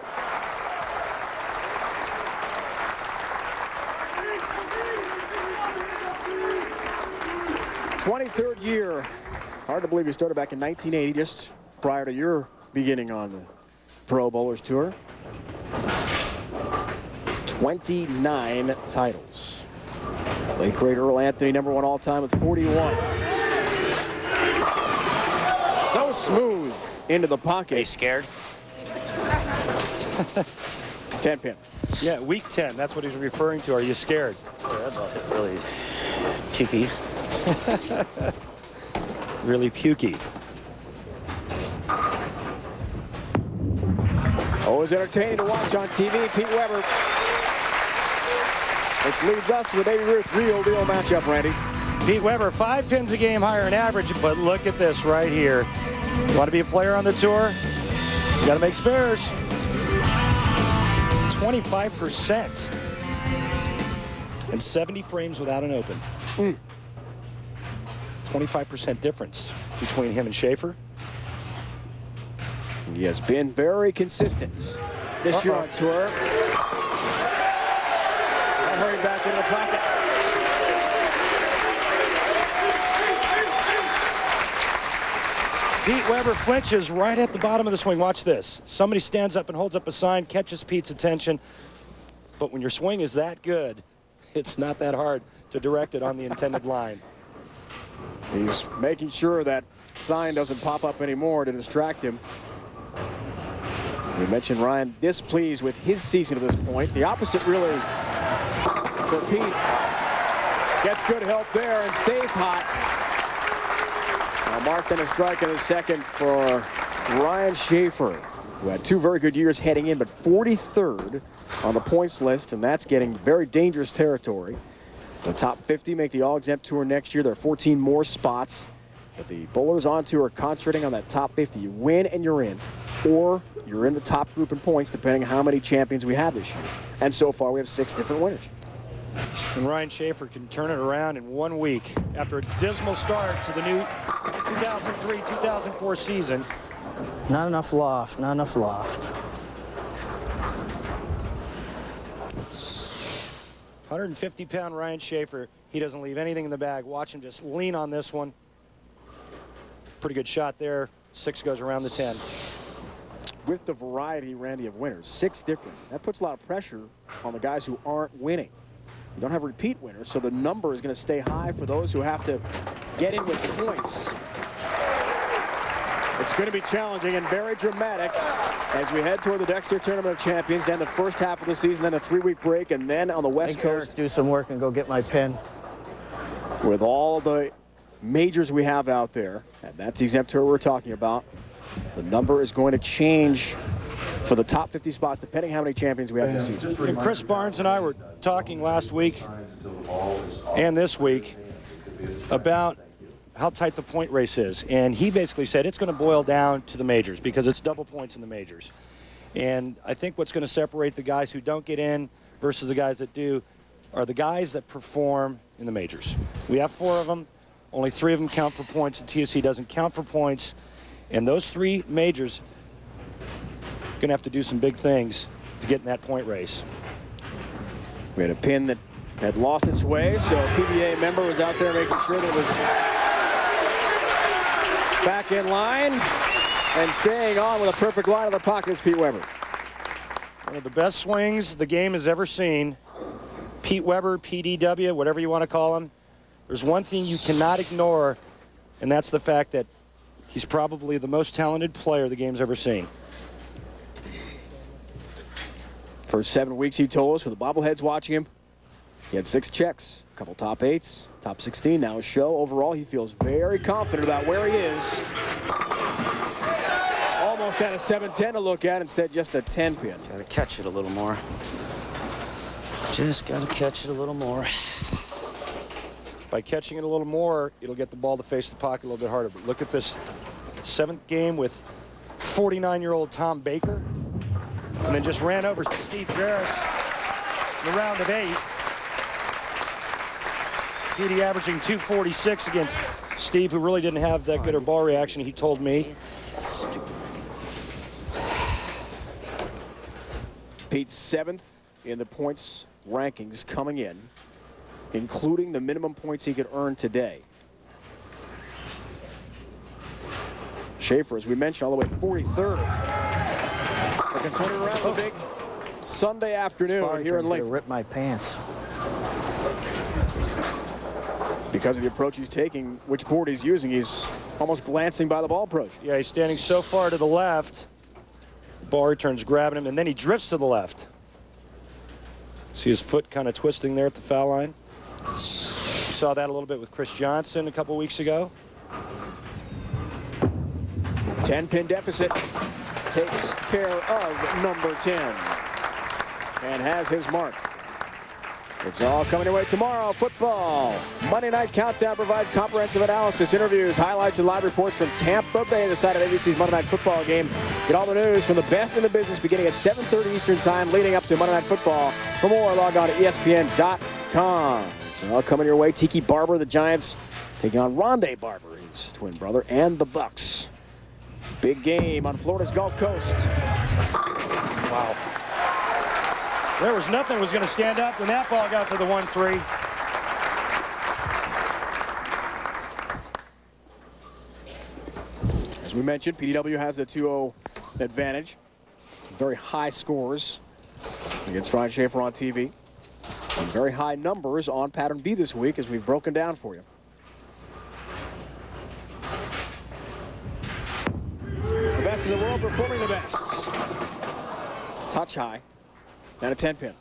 '23rd year. Hard to believe he started back in 1980, just prior to your beginning on the Pro Bowlers Tour. 29 titles. Late great Earl Anthony, #1 all time with 41. So smooth into the pocket. Are you scared? 10 pin. Yeah, week 10. That's what he's referring to. Are you scared? Yeah, that ball hit really pukey. Really pukey. Always entertaining to watch on TV. Pete Weber. Which leads us to the Baby Ruth real deal matchup, Randy. Pete Weber, 5 pins a game higher in average, but look at this right here. You want to be a player on the tour? You got to make spares. 25%. And 70 frames without an open. 25% difference between him and Shafer. He has been very consistent this year on tour. And hurrying back into the pocket. Pete Weber flinches right at the bottom of the swing. Watch this. Somebody stands up and holds up a sign, catches Pete's attention. But when your swing is that good, it's not that hard to direct it on the intended line. He's making sure that sign doesn't pop up anymore to distract him. We mentioned Ryan displeased with his season at this point. The opposite really for Pete. Gets good help there and stays hot. Marked in a strike in the second for Ryan-Shafer, who had 2 very good years heading in, but 43rd on the points list, and that's getting very dangerous territory. The top 50 make the All-Exempt Tour next year. There are 14 more spots, but the bowlers on tour are concentrating on that top 50. You win and you're in, or you're in the top group in points, depending on how many champions we have this year. And so far, we have 6 different winners. And Ryan-Shafer can turn it around in 1 week after a dismal start to the new 2003-2004 season. Not enough loft, not enough loft. 150-pound Ryan-Shafer. He doesn't leave anything in the bag. Watch him just lean on this one. Pretty good shot there. 6 goes around the 10. With the variety, Randy, of winners, 6 different. That puts a lot of pressure on the guys who aren't winning. You don't have repeat winners, so the number is going to stay high for those who have to get in with points. It's going to be challenging and very dramatic as we head toward the Dexter Tournament of Champions, then the first half of the season, then a 3-week break, and then on the West Coast. Do some work and go get my pen. With all the majors we have out there, and that's the exempt tour we're talking about, the number is going to change for the top 50 spots, depending how many champions we have this season. And Chris Barnes and I were talking last week and this week about how tight the point race is. And he basically said it's going to boil down to the majors because it's double points in the majors. And I think what's going to separate the guys who don't get in versus the guys that do are the guys that perform in the majors. We have 4 of them. Only 3 of them count for points. The TSC doesn't count for points. And those 3 majors are going to have to do some big things to get in that point race. We had a pin that had lost its way, so a PBA member was out there making sure that it was back in line and staying on with a perfect line of the pocket is Pete Weber. One of the best swings the game has ever seen. Pete Weber, PDW, whatever you want to call him. There's one thing you cannot ignore, and that's the fact that he's probably the most talented player the game's ever seen. First 7 weeks, he told us, with the bobbleheads watching him, he had 6 checks, a couple top 8s, top 16. Now a show. Overall, he feels very confident about where he is. Almost had a 7-10 to look at, instead just a 10 pin. Got to catch it a little more. Just got to catch it a little more. By catching it a little more, it'll get the ball to face the pocket a little bit harder. But look at this 7th game with 49-year-old Tom Baker. And then just ran over Steve Jaros in the round of 8. Petey averaging 246 against Steve, who really didn't have that good a ball reaction, he told me. Pete's 7th in the points rankings coming in, including the minimum points he could earn today. Shafer, as we mentioned, all the way 43rd. They can turn it around the big Sunday afternoon here in Latham. Rip my pants. Because of the approach he's taking, which board he's using, he's almost glancing by the ball approach. Yeah, he's standing so far to the left. The ball returns grabbing him, and then he drifts to the left. See his foot kind of twisting there at the foul line. We saw that a little bit with Chris Johnson a couple weeks ago. 10-pin deficit. Takes care of number 10 and has his mark. It's all coming your way tomorrow. Football. Monday Night Countdown provides comprehensive analysis, interviews, highlights, and live reports from Tampa Bay, the site of ABC's Monday Night Football game. Get all the news from the best in the business beginning at 7:30 Eastern Time, leading up to Monday Night Football. For more, log on to ESPN.com. It's all coming your way. Tiki Barber, the Giants, taking on Rondé Barber, his twin brother, and the Bucks. Big game on Florida's Gulf Coast. Wow. There was nothing that was going to stand up when that ball got to the 1-3. As we mentioned, PDW has the 2-0 advantage. Very high scores against Ryan-Shafer on TV. Some very high numbers on pattern B this week, as we've broken down for you. The best in the world performing the best. Touch high and a 10-pin.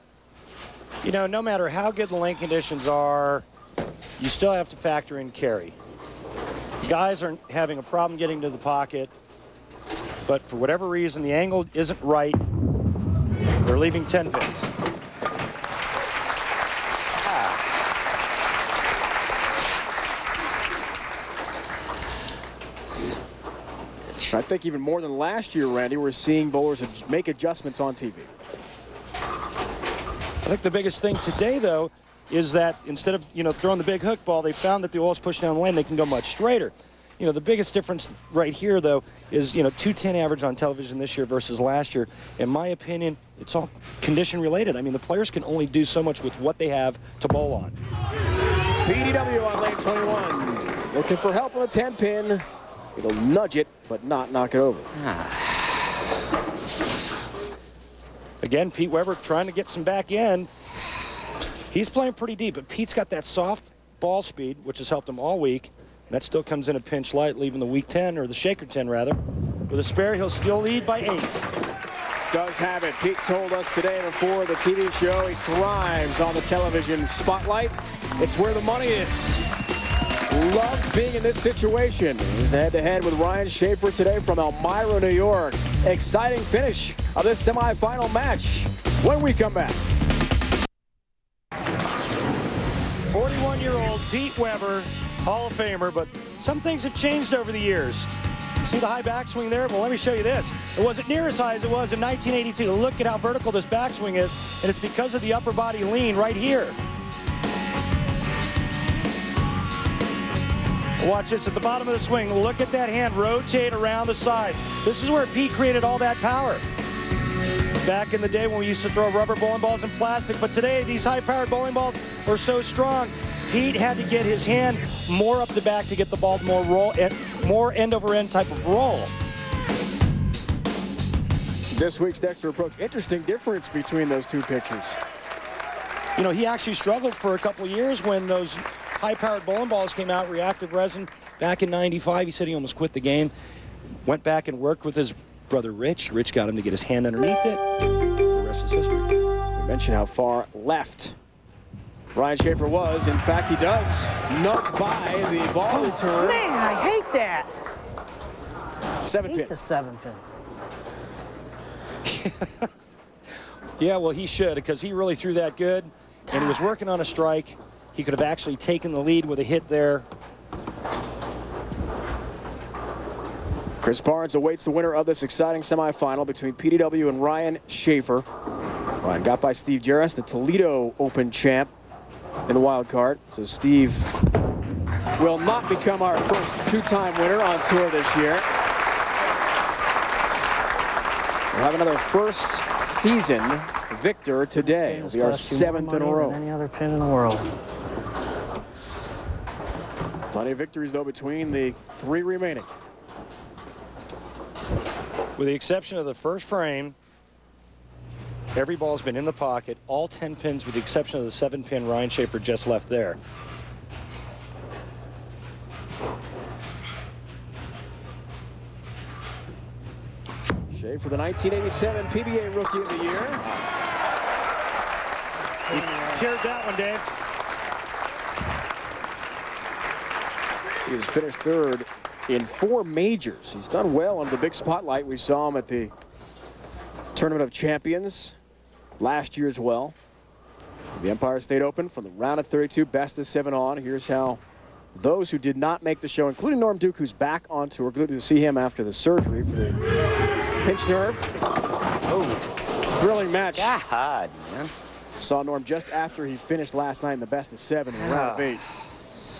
You know, no matter how good the lane conditions are, you still have to factor in carry. Guys are having a problem getting to the pocket, but for whatever reason, the angle isn't right. They're leaving 10 pins. I think even more than last year, Randy, we're seeing bowlers make adjustments on TV. I think the biggest thing today, though, is that instead of, throwing the big hook ball, they found that the oil's pushed down the lane, they can go much straighter. The biggest difference right here, though, is, 210 average on television this year versus last year. In my opinion, it's all condition related. I mean, the players can only do so much with what they have to bowl on. PDW on lane 21. Looking for help on the 10-pin. It'll nudge it, but not knock it over. Again, Pete Weber trying to get some back end. He's playing pretty deep, but Pete's got that soft ball speed, which has helped him all week. That still comes in a pinch light, leaving the weak 10, or the shaker 10, rather. With a spare, he'll still lead by 8. Does have it. Pete told us today before the TV show he thrives on the television spotlight. It's where the money is. Loves being in this situation. He's head-to-head with Ryan-Shafer today from Elmira, New York. Exciting finish of this semifinal match when we come back. 41-year-old Pete Weber, Hall of Famer, but some things have changed over the years. See the high backswing there? Well, let me show you this. It wasn't near as high as it was in 1982. Look at how vertical this backswing is, and it's because of the upper body lean right here. Watch this at the bottom of the swing. Look at that hand rotate around the side. This is where Pete created all that power. Back in the day when we used to throw rubber bowling balls and plastic, but today these high-powered bowling balls are so strong. Pete had to get his hand more up the back to get the ball more roll, more end-over-end type of roll. This week's Dexter approach. Interesting difference between those two pitchers. He actually struggled for a couple of years when those high-powered bowling balls came out, reactive resin, back in '95. He said he almost quit the game. Went back and worked with his brother Rich. Rich got him to get his hand underneath it. The rest is history. We mentioned how far left Ryan-Shafer was. In fact, he does nudge by the ball return. Man, I hate that. 7-pin. Hate the 7-pin. Yeah, well, he should, because he really threw that good, and he was working on a strike. He could have actually taken the lead with a hit there. Chris Barnes awaits the winner of this exciting semifinal between PDW and Ryan-Shafer. Ryan got by Steve Jaros, the Toledo Open champ, in the wild card. So Steve will not become our first two-time winner on tour this year. We'll have another first season victor today. It'll be our 7th in a row. Any other pin in the world. Plenty of victories, though, between the 3 remaining. With the exception of the first frame, every ball's been in the pocket. All 10 pins with the exception of the 7-pin Ryan-Shafer just left there. Shafer, the 1987 PBA Rookie of the Year. He carried that one, Dave. He has finished 3rd in 4 majors. He's done well under the big spotlight. We saw him at the Tournament of Champions last year as well. The Empire State Open from the round of 32, best of 7 on. Here's how those who did not make the show, including Norm Duke, who's back on tour. Good to see him after the surgery for the pinch nerve. Oh, thrilling match. God, man. Saw Norm just after he finished last night in the best of 7 in the round of 8.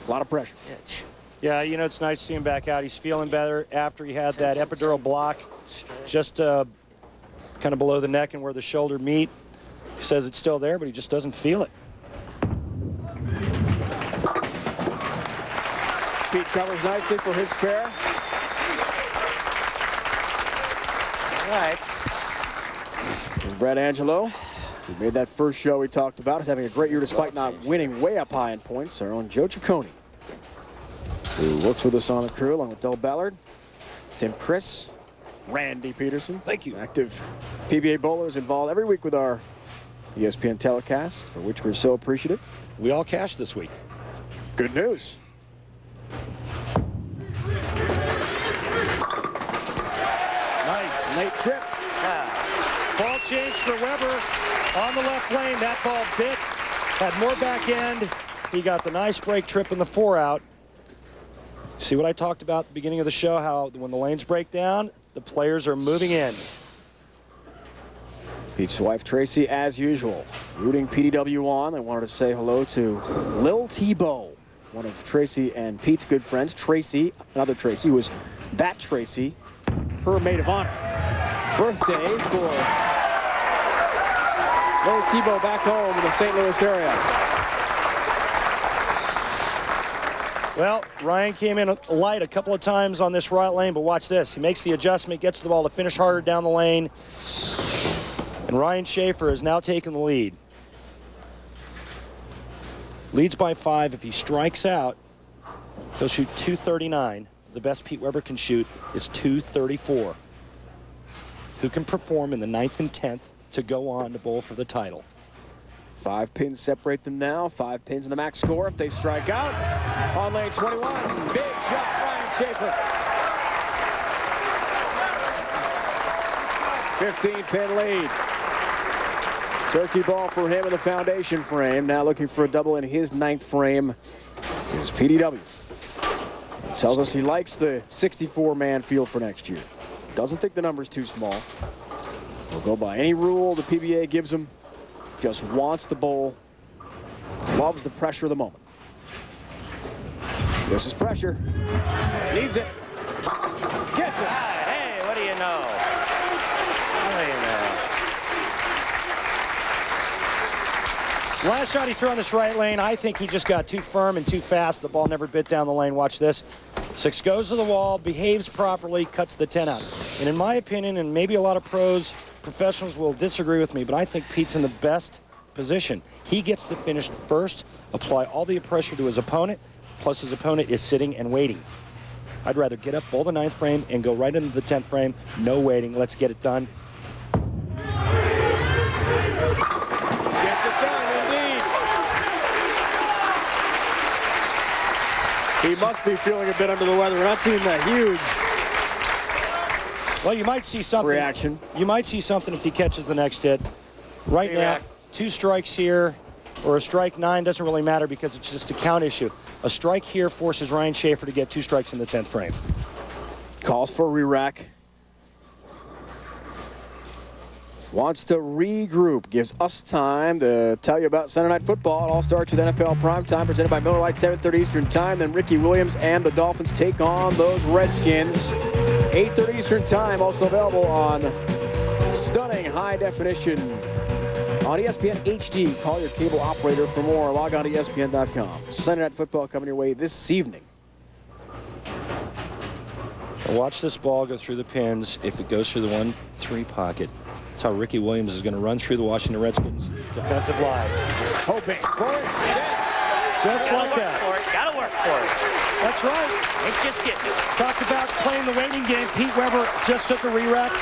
A lot of pressure. Yeah, you know, it's nice to see him back out. He's feeling better after he had that epidural block just kind of below the neck and where the shoulder meet. He says it's still there, but he just doesn't feel it. Pete covers nicely for his spare. All right. There's Brad Angelo, who made that first show we talked about. He's having a great year despite not winning way up high in points. Our own Joe Ciccone, who works with us on the crew, along with Del Ballard, Tim Chris, Randy Pedersen. Thank you. Active PBA bowlers involved every week with our ESPN telecast, for which we're so appreciative. We all cashed this week. Good news. Nice. Late trip. Ball change for Weber on the left lane. That ball bit, had more back end. He got the nice break trip in the 4-out. See what I talked about at the beginning of the show, how when the lanes break down, the players are moving in. Pete's wife, Tracy, as usual, rooting PDW on. They wanted to say hello to Lil Tebow, one of Tracy and Pete's good friends. Tracy, another Tracy, who was that Tracy, her maid of honor. Birthday for Lil Tebow back home in the St. Louis area. Well, Ryan came in light a couple of times on this right lane, but watch this. He makes the adjustment, gets the ball to finish harder down the lane. And Ryan-Shafer has now taken the lead. Leads by 5. If he strikes out, he'll shoot 239. The best Pete Weber can shoot is 234. Who can perform in the 9th and 10th to go on to bowl for the title? 5 pins separate them now. 5 pins in the max score if they strike out. On lane 21, big shot, Ryan-Shafer. 15-pin lead. Turkey ball for him in the foundation frame. Now looking for a double in his 9th frame is PDW. Tells us he likes the 64-man field for next year. Doesn't think the number's too small. He'll go by any rule the PBA gives him. Just wants the bowl. Loves the pressure of the moment. This is pressure. Needs it. Gets it. Hey, what do you know? What do you know? Last shot he threw on this right lane, I think he just got too firm and too fast. The ball never bit down the lane. Watch this. 6 goes to the wall, behaves properly, cuts the 10 out. And in my opinion, and maybe a lot of professionals will disagree with me, but I think Pete's in the best position. He gets to finish first, apply all the pressure to his opponent, plus his opponent is sitting and waiting. I'd rather get up, bowl the 9th frame, and go right into the 10th frame. No waiting. Let's get it done. Gets it done, indeed. He must be feeling a bit under the weather. We're not seeing that huge Well, you might see something. reaction. You might see something if he catches the next hit. Right now, 2 strikes here, or a strike 9 doesn't really matter because it's just a count issue. A strike here forces Ryan-Shafer to get 2 strikes in the 10th frame. Calls for a re-rack. Wants to regroup. Gives us time to tell you about Sunday Night Football. It all starts with NFL Primetime, presented by Miller Lite, 7:30 Eastern Time. Then Ricky Williams and the Dolphins take on those Redskins. 8:30 Eastern Time, also available on stunning high definition on ESPN HD. Call your cable operator for more. Log on to ESPN.com. Sunday Night Football coming your way this evening. Watch this ball go through the pins. If it goes through the 1-3 pocket, that's how Ricky Williams is going to run through the Washington Redskins defensive line. Hoping for it. Just like that. Gotta work for it. That's right. Ain't just getting it. Talked about playing the waiting game. Pete Weber just took a re-rack.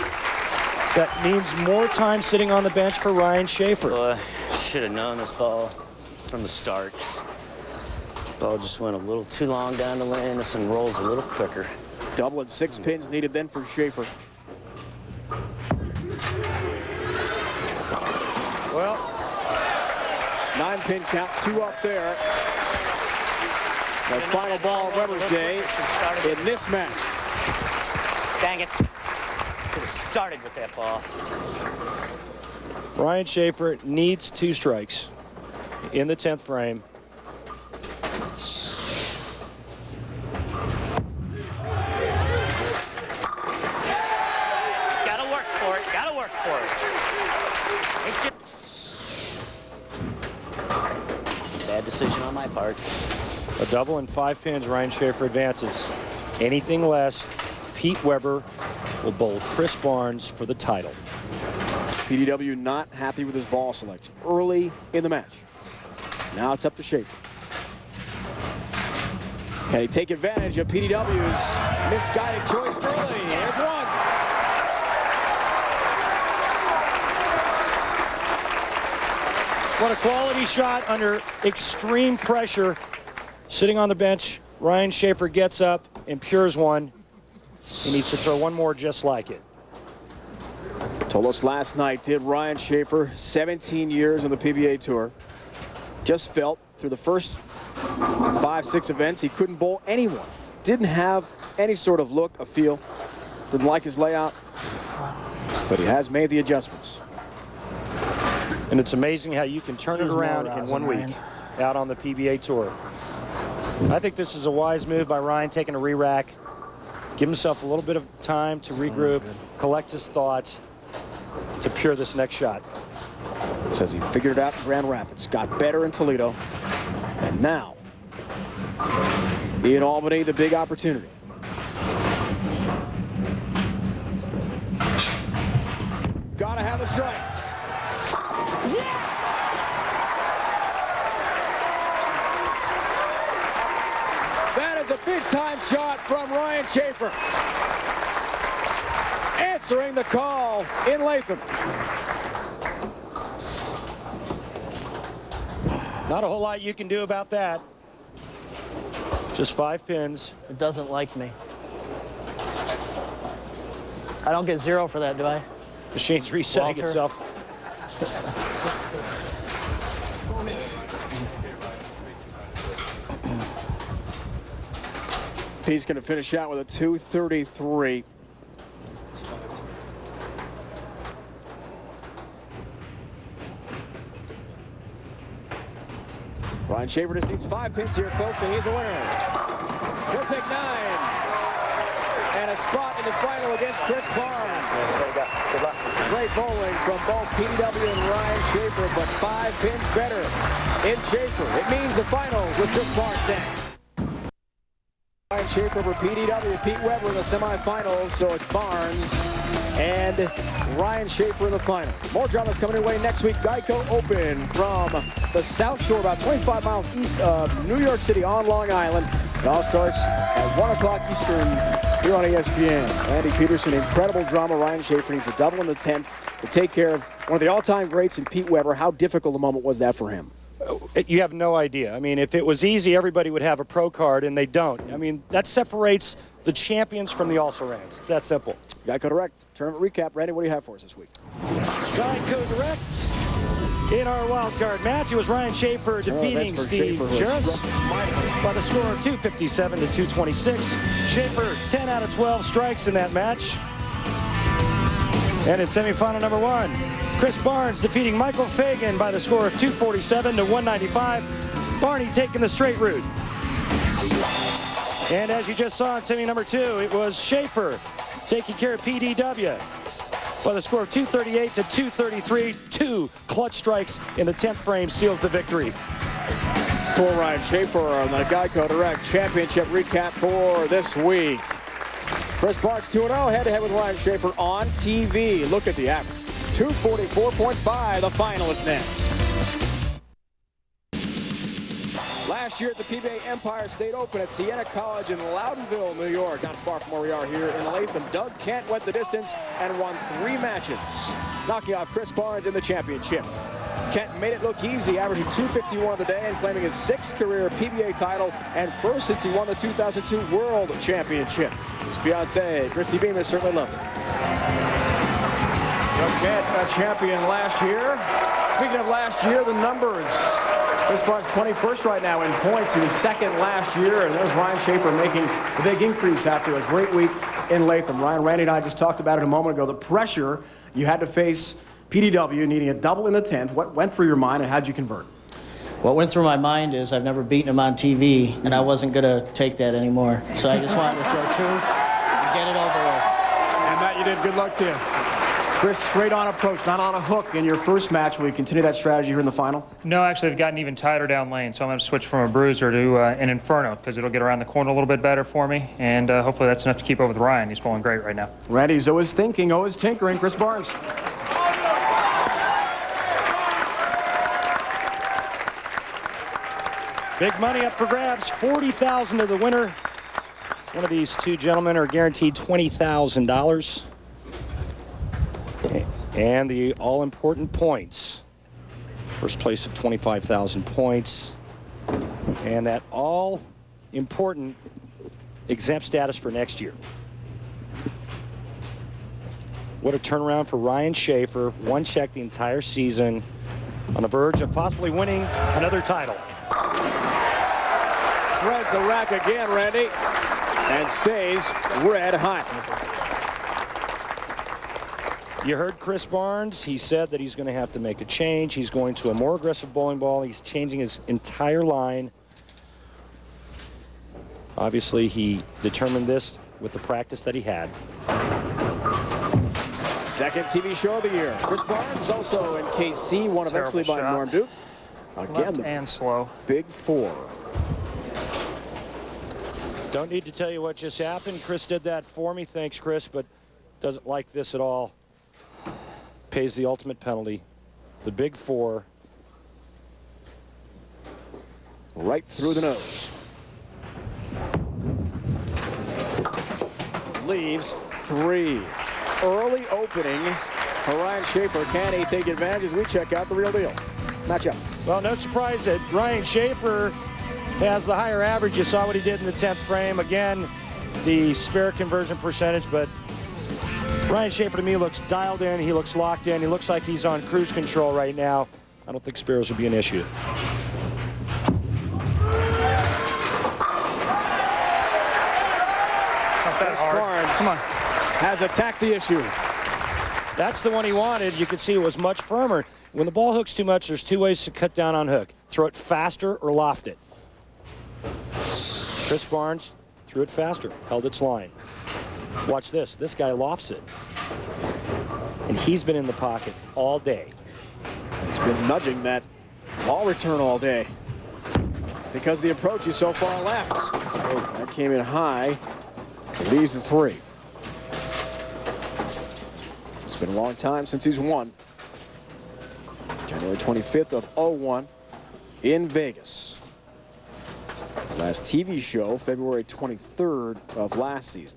That means more time sitting on the bench for Ryan-Shafer. Boy, should have known this ball from the start. Ball just went a little too long down the lane. This one rolls a little quicker. Double and 6 pins needed then for Shafer. Well, 9-pin count, 2 up there. The final ball of Weber's day in this match. Dang it. Should have started with that ball. Ryan-Shafer needs 2 strikes in the 10th frame. part. A double and 5 pins, Ryan-Shafer advances. Anything less, Pete Weber will bowl Chris Barnes for the title. PDW not happy with his ball selection early in the match. Now it's up to Shafer. Can he take advantage of PDW's misguided choice early? Here's one. What a quality shot under extreme pressure. Sitting on the bench, Ryan-Shafer gets up and pures one. He needs to throw one more just like it. Told us last night, did Ryan-Shafer, 17 years on the PBA Tour. Just felt through the first 5-6 events he couldn't bowl anyone. Didn't have any sort of look, a feel. Didn't like his layout. But he has made the adjustments. And it's amazing how you can turn it around in 1 week out on the PBA Tour. I think this is a wise move by Ryan, taking a re-rack. Give himself a little bit of time to regroup, collect his thoughts, to pure this next shot. Says he figured it out in Grand Rapids, got better in Toledo, and now in Albany, the big opportunity. Gotta have a strike. Yes! That is a big-time shot from Ryan-Shafer. Answering the call in Latham. Not a whole lot you can do about that. Just 5 pins. It doesn't like me. I don't get 0 for that, do I? Machine's resetting itself. He's going to finish out with a 233. Ryan-Shafer just needs 5 pins here, folks, and he's a winner. He'll take 9. And a spot in the final against Chris Barnes. Good luck. Great bowling from both PDW and Ryan-Shafer, but 5 pins better in Shafer. It means the finals with Chris Barnes next. Ryan-Shafer for PDW, Pete Weber in the semifinals, so it's Barnes and Ryan-Shafer in the final. More dramas coming your way next week. Geico Open from the South Shore, about 25 miles east of New York City on Long Island. It all starts at 1 o'clock Eastern here on ESPN. Randy Pedersen, incredible drama. Ryan-Shafer needs a double in the 10th to take care of one of the all-time greats in Pete Weber. How difficult a moment was that for him? You have no idea. I mean, if it was easy, everybody would have a pro card, and they don't. I mean, that separates the champions from the also-rans. It's that simple. Geico Direct tournament recap. Randy, what do you have for us this week? Geico Direct. In our wild card match, it was Ryan-Shafer defeating Steve Jaros by the score of 257 to 226. Shafer 10 out of 12 strikes in that match. And in semifinal number 1, Chris Barnes defeating Michael-Fagan by the score of 247 to 195. Barney taking the straight route. And as you just saw in semi number 2, it was Shafer taking care of PDW by the score of 238 to 233. 2 clutch strikes in the 10th frame seals the victory. For Ryan-Shafer on the Geico Direct Championship recap for this week. Chris Barnes 2-0 head-to-head with Ryan-Shafer on TV. Look at the average. 244.5. The final is next. Last year at the PBA Empire State Open at Siena College in Loudonville, New York, not far from where we are here in Latham, Doug Kent went the distance and won 3 matches, knocking off Chris Barnes in the championship. Kent made it look easy, averaging 251 today and claiming his 6th career PBA title and first since he won the 2002 World Championship. His fiancée, Christy Bemis, certainly loved it. Doug Kent, a champion last year. Speaking of last year, the numbers. Chris Barnes 21st right now in points. He was 2nd last year, and there's Ryan-Shafer making a big increase after a great week in Latham. Randy and I just talked about it a moment ago. The pressure you had to face PDW needing a double in the 10th. What went through your mind and how'd you convert? What went through my mind is I've never beaten him on TV, and I wasn't going to take that anymore. So I just wanted to throw 2 and get it over with. And Matt, you did. Good luck to you. Chris, straight on approach, not on a hook in your first match. Will you continue that strategy here in the final? No, actually, I've gotten even tighter down lane, so I'm going to switch from a bruiser to an inferno because it'll get around the corner a little bit better for me, and hopefully that's enough to keep up with Ryan. He's bowling great right now. Randy's always thinking, always tinkering. Chris Barnes. Big money up for grabs, $40,000 to the winner. One of these two gentlemen are guaranteed $20,000. And the all-important points. First place of 25,000 points. And that all-important exempt status for next year. What a turnaround for Ryan-Shafer. One check the entire season. On the verge of possibly winning another title. Shreds the rack again, Randy. And stays red hot. You heard Chris Barnes. He said that he's going to have to make a change. He's going to a more aggressive bowling ball. He's changing his entire line. Obviously, he determined this with the practice that he had. Second TV show of the year. Chris Barnes also in KC, won eventually by Norm Duke. Again, and slow. Big four. Don't need to tell you what just happened. Chris did that for me. Thanks, Chris, but doesn't like this at all. Pays the ultimate penalty. The big four. Right through the nose. Leaves three. Early opening for Ryan-Shafer. Can he take advantage as we check out the real deal? Matchup. Well, no surprise that Ryan-Shafer has the higher average. You saw what he did in the 10th frame. Again, the spare conversion percentage, but Ryan-Shafer to me looks dialed in. He looks locked in. He looks like he's on cruise control right now. I don't think spares will be an issue. Chris Barnes Come on. has attacked the issue. That's the one he wanted. You could see it was much firmer. When the ball hooks too much, there's two ways to cut down on hook. Throw it faster or loft it. Chris Barnes threw it faster, held its line. Watch this. This guy lofts it. And he's been in the pocket all day. He's been nudging that ball return all day because the approach is so far left. Oh, that came in high. Leaves the three. It's been a long time since he's won. January 25th of 01 in Vegas. Last TV show, February 23rd of last season.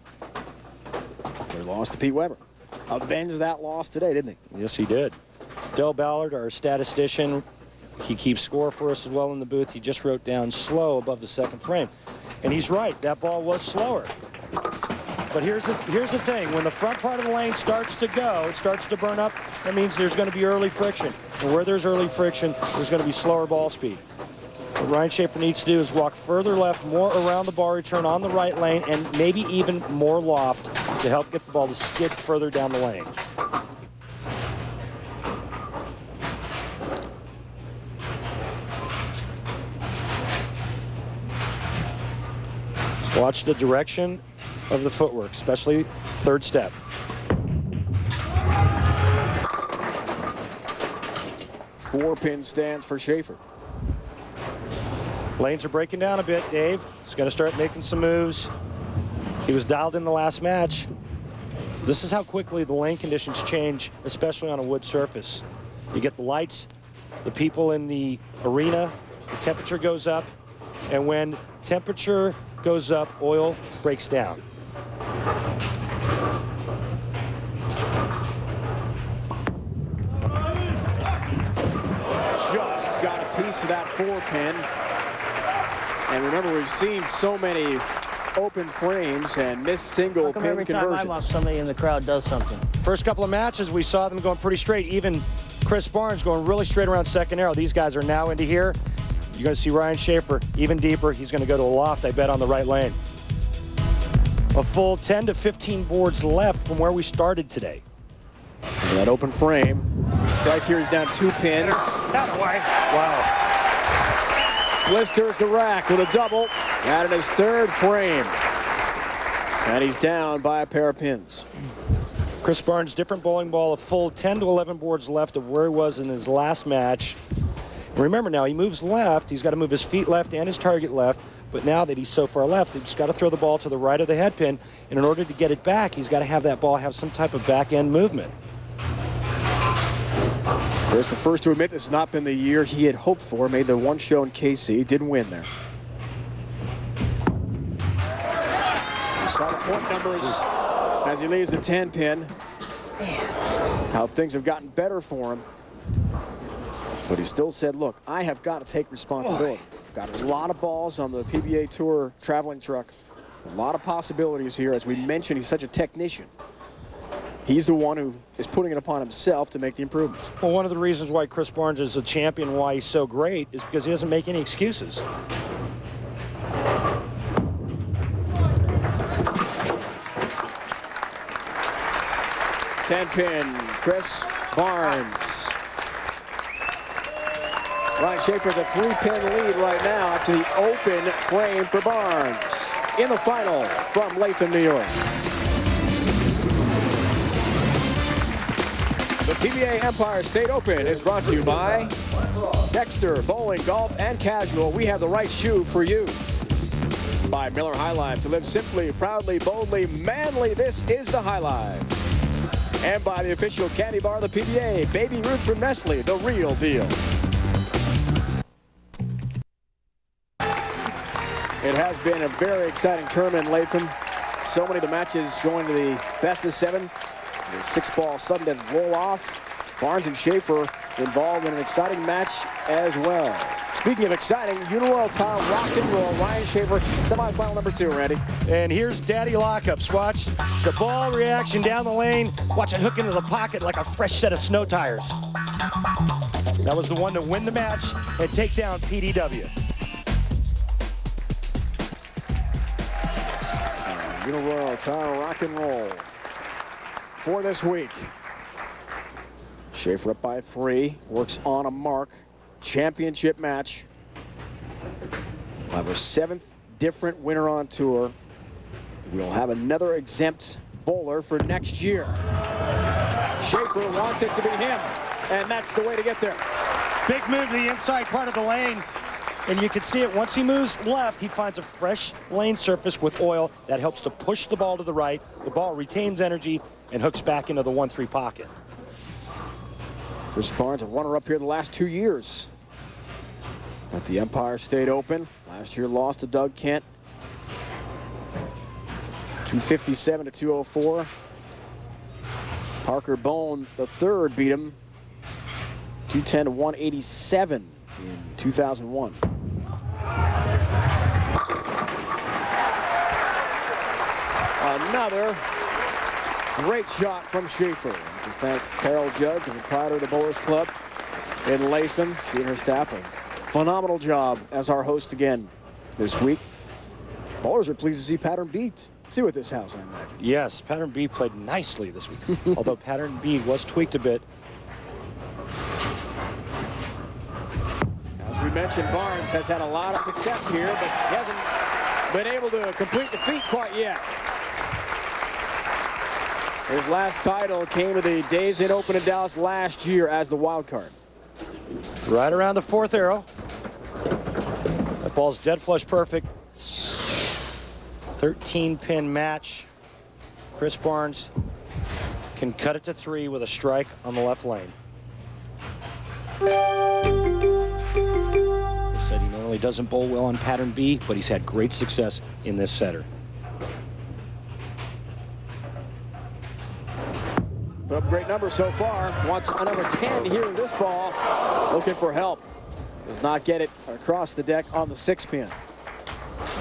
They lost to Pete Weber. Avenged that loss today, didn't he? Yes, he did. Del Ballard, our statistician, he keeps score for us as well in the booth. He just wrote down slow above the second frame. And he's right, that ball was slower. But here's the thing, when the front part of the lane starts to go, it starts to burn up, that means there's going to be early friction. And where there's early friction, there's going to be slower ball speed. What Ryan-Shafer needs to do is walk further left, more around the ball return on the right lane, and maybe even more loft to help get the ball to skid further down the lane. Watch the direction of the footwork, especially third step. Four-pin stands for Shafer. Lanes are breaking down a bit, Dave. He's going to start making some moves. He was dialed in the last match. This is how quickly the lane conditions change, especially on a wood surface. You get the lights, the people in the arena, the temperature goes up, and when temperature goes up, oil breaks down. Just got a piece of that four-pin. And remember, we've seen so many open frames and missed single pin every conversions. time I watch somebody in the crowd does something. First couple of matches, we saw them going pretty straight. Even Chris Barnes going really straight around second arrow. These guys are now into here. You're going to see Ryan-Shafer even deeper. He's going to go to a loft, I bet, on the right lane. A full 10 to 15 boards left from where we started today. And that open frame. Strike here is down 2 pins. Out of the way. Wow. Blisters the rack with a double. That in his third frame. And he's down by a pair of pins. Chris Barnes, different bowling ball, a full 10 to 11 boards left of where he was in his last match. And remember now, he moves left. He's got to move his feet left and his target left. But now that he's so far left, he's got to throw the ball to the right of the head pin. And in order to get it back, he's got to have that ball have some type of back-end movement. Chris, the first to admit this has not been the year he had hoped for. Made the one show in KC, didn't win there. You saw the point numbers as he leaves the 10 pin. How things have gotten better for him. But he still said, look, I have got to take responsibility. Got a lot of balls on the PBA Tour traveling truck. A lot of possibilities here. As we mentioned, he's such a technician. He's the one who is putting it upon himself to make the improvements. Well, one of the reasons why Chris Barnes is a champion, why he's so great, is because he doesn't make any excuses. Ten-pin, Chris Barnes. Ryan-Shafer has a 3-pin lead right now after the open frame for Barnes. In the final from Latham, New York. The PBA Empire State Open is brought to you by Dexter Bowling, Golf, and Casual. We have the right shoe for you. By Miller High Life, to live simply, proudly, boldly, manly. This is the High Life. And by the official candy bar of the PBA, Baby Ruth from Nestle, the real deal. It has been a very exciting tournament in Latham. So many of the matches going to the best of 7. The 6-ball sudden death roll-off. Barnes and Shafer involved in an exciting match as well. Speaking of exciting, Uniroyal Tile Rock and Roll, Ryan-Shafer, semifinal number 2, Randy. And here's Daddy Lockups. Watch the ball reaction down the lane. Watch it hook into the pocket like a fresh set of snow tires. That was the one to win the match and take down PDW. Uniroyal Tile Rock and Roll for this week. Shafer up by 3, works on a mark. Championship match. We'll have our 7th different winner on tour. We'll have another exempt bowler for next year. Shafer wants it to be him, and that's the way to get there. Big move to the inside part of the lane. And you can see it, once he moves left, he finds a fresh lane surface with oil that helps to push the ball to the right. The ball retains energy and hooks back into the 1-3 pocket. Chris Barnes, a runner-up here the last 2 years at the Empire State Open. Last year lost to Doug Kent. 257 to 204. Parker Bone, the third, beat him 210 to 187 in 2001. Another great shot from Shafer. To thank Carol Judge of the Proprietor Bowlers Club in Latham. She and her staff, a phenomenal job as our host again this week. Bowlers are pleased to see Pattern B with this house, I imagine. Yes, Pattern B played nicely this week, although Pattern B was tweaked a bit. As we mentioned, Barnes has had a lot of success here, but he hasn't been able to complete the feat quite yet. His last title came to the Days Inn Open in Dallas last year as the wild card. Right around the 4th arrow. That ball's dead flush perfect. 13-pin match. Chris Barnes can cut it to 3 with a strike on the left lane. He said he normally doesn't bowl well on Pattern B, but he's had great success in this setter. Put up great numbers so far. Wants a number 10 here in this ball. Looking for help. Does not get it across the deck on the 6-pin.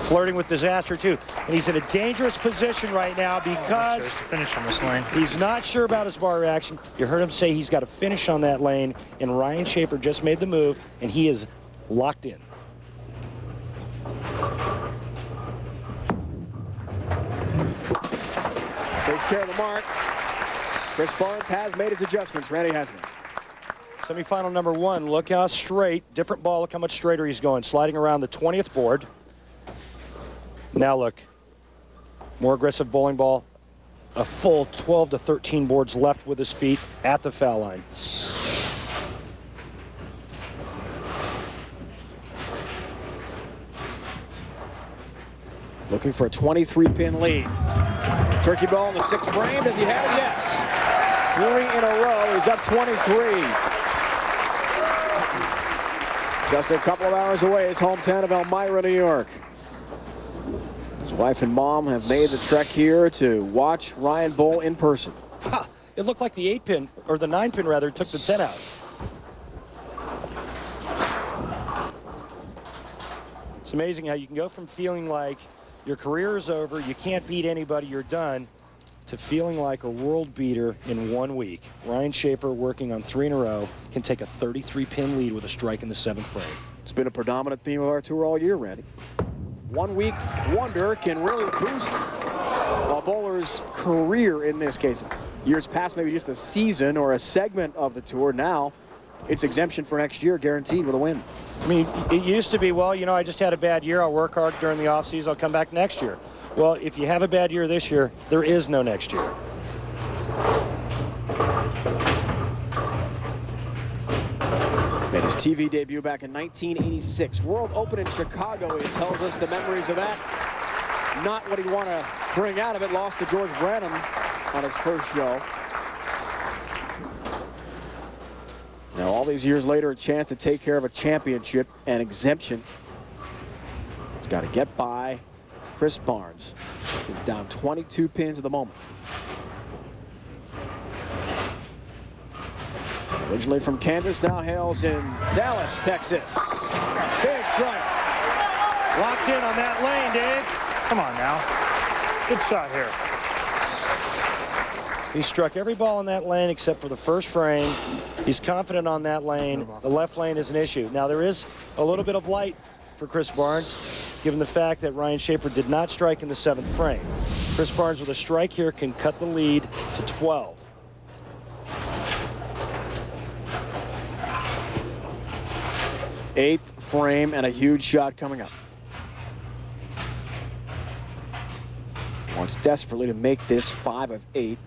Flirting with disaster too, and he's in a dangerous position right now because finish on this lane. He's not sure about his bar reaction. You heard him say he's got to finish on that lane, and Ryan-Shafer just made the move, and he is locked in. Takes care of the mark. Chris Barnes has made his adjustments. Randy hasn't. Semifinal number 1. Look how straight. Different ball. Look how much straighter he's going. Sliding around the 20th board. Now look. More aggressive bowling ball. a full 12 to 13 boards left with his feet at the foul line. Looking for a 23-pin lead. Turkey ball in the 6th frame. Does he have it? Yes. 3 in a row. He's up 23. Just a couple of hours away, his hometown of Elmira, New York. His wife and mom have made the trek here to watch Ryan bowl in person. Ha! It looked like the 8-pin, or the 9-pin rather, took the 10 out. It's amazing how you can go from feeling like your career is over, you can't beat anybody, you're done, to feeling like a world beater in 1 week. Ryan-Shafer, working on 3 in a row, can take a 33-pin lead with a strike in the 7th frame. It's been a predominant theme of our tour all year, Randy. 1 week wonder can really boost a bowler's career in this case. Years past, maybe just a season or a segment of the tour. Now, it's exemption for next year, guaranteed with a win. I mean, it used to be, well, you know, I just had a bad year. I'll work hard during the offseason. I'll come back next year. Well, if you have a bad year this year, there is no next year. Made his TV debut back in 1986. World Open in Chicago, he tells us the memories of that. Not what he'd want to bring out of it. Lost to George Branham on his first show. Now, all these years later, a chance to take care of a championship and exemption. He's got to get by Chris Barnes. He's down 22 pins at the moment. Originally from Kansas, now hails in Dallas, Texas. Big strike. Locked in on that lane, Dave. Come on now. Good shot here. He struck every ball in that lane except for the first frame. He's confident on that lane. The left lane is an issue. Now, there is a little bit of light for Chris Barnes, given the fact that Ryan-Shafer did not strike in the 7th frame. Chris Barnes with a strike here can cut the lead to 12. Eighth frame and a huge shot coming up. Wants desperately to make this 5 of 8.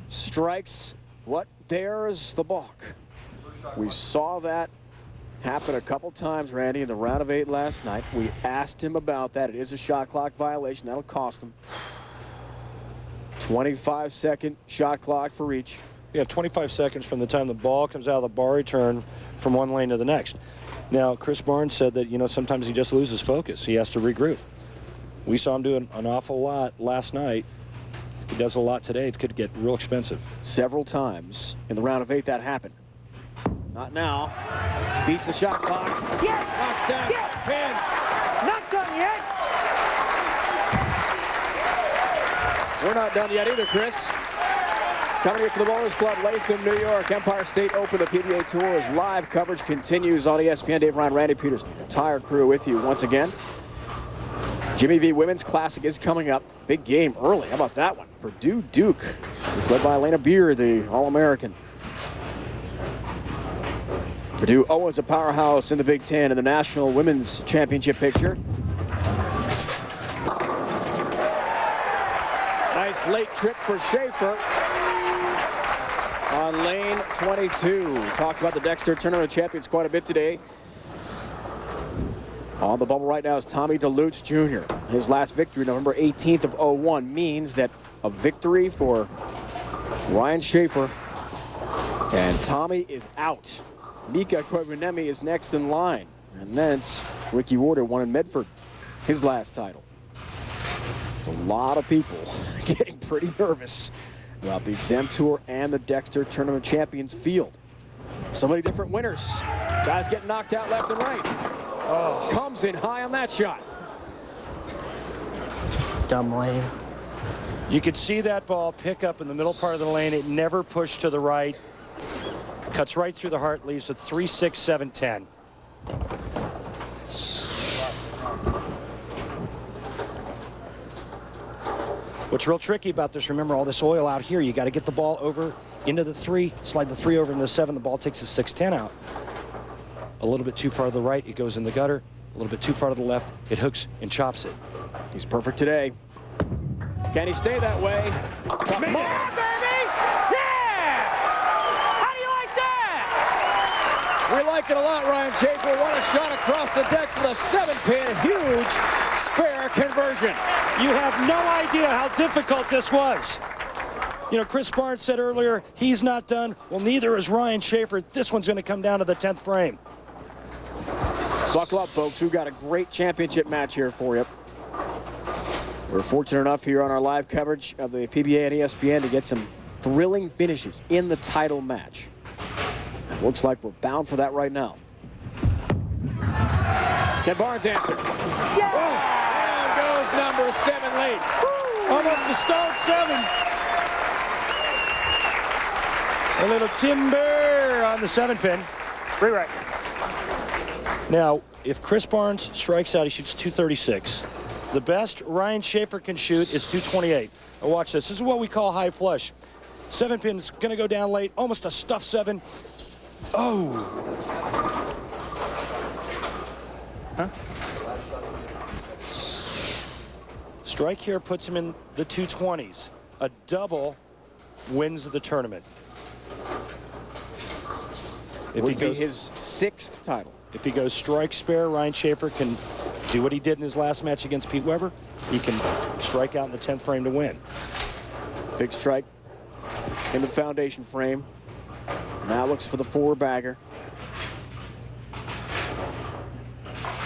Strikes. What? There's the balk. We saw that happen a couple times, Randy, in the round of 8 last night. We asked him about that. It is a shot clock violation. That'll cost him. 25-second shot clock for each. You have 25 seconds from the time the ball comes out of the bar return from one lane to the next. Now, Chris Barnes said that, you know, sometimes he just loses focus. He has to regroup. We saw him do an awful lot last night. If he does a lot today, it could get real expensive. Several times in the round of 8 that happened. Not now. Beats the shot clock. Yes! Knocks down. Yes! Pins. Not done yet! We're not done yet either, Chris. Coming here for the Bowlers Club, Latham, New York. Empire State Open, the PBA Tour's live coverage continues on ESPN. Dave, Ryan, Randy Pedersen, the entire crew with you once again. Jimmy V Women's Classic is coming up. Big game early. How about that one? Purdue Duke, led by Elena Beer, the All-American. Purdue always a powerhouse in the Big Ten in the National Women's Championship picture. Nice late trip for Shafer on lane 22. We talked about the Dexter Tournament of Champions quite a bit today. On the bubble right now is Tommy DeLutz Jr. His last victory, November 18th of 01, means that a victory for Ryan-Shafer, and Tommy is out. Mika Koivuniemi is next in line. And then it's Ricky Warder, won in Medford, his last title. There's a lot of people getting pretty nervous about the Exempt Tour and the Dexter Tournament Champions field. So many different winners. Guys getting knocked out left and right. Oh. Comes in high on that shot. Dumb lane. You could see that ball pick up in the middle part of the lane. It never pushed to the right. Cuts right through the heart, leaves at 3-6, 7-10. What's real tricky about this, remember all this oil out here, you got to get the ball over into the 3, slide the 3 over into the 7, the ball takes the 6-10 out. A little bit too far to the right, it goes in the gutter. A little bit too far to the left, it hooks and chops it. He's perfect today. Can he stay that way? Come on, baby! Yeah! How do you like that? We like it a lot, Ryan-Shafer. What a shot across the deck for the 7-pin. Huge spare conversion. You have no idea how difficult this was. You know, Chris Barnes said earlier, he's not done. Well, neither is Ryan-Shafer. This one's going to come down to the 10th frame. Buckle up, folks. We've got a great championship match here for you. We're fortunate enough here on our live coverage of the PBA and ESPN to get some thrilling finishes in the title match. It looks like we're bound for that right now. Can Barnes answer? Yeah! Down goes number 7 late. Woo! Almost a start 7. A little timber on the 7-pin. Rewrite. Now, if Chris Barnes strikes out, he shoots 236. The best Ryan-Shafer can shoot is 228. Now watch this. This is what we call high flush. 7-pin's going to go down late. Almost a stuffed 7. Oh. Huh? Strike here puts him in the 220s. A double wins the tournament. If he goes his 6th title. If he goes strike spare, Ryan-Shafer can do what he did in his last match against Pete Weber. He can strike out in the 10th frame to win. Big strike in the foundation frame. Now looks for the forward bagger.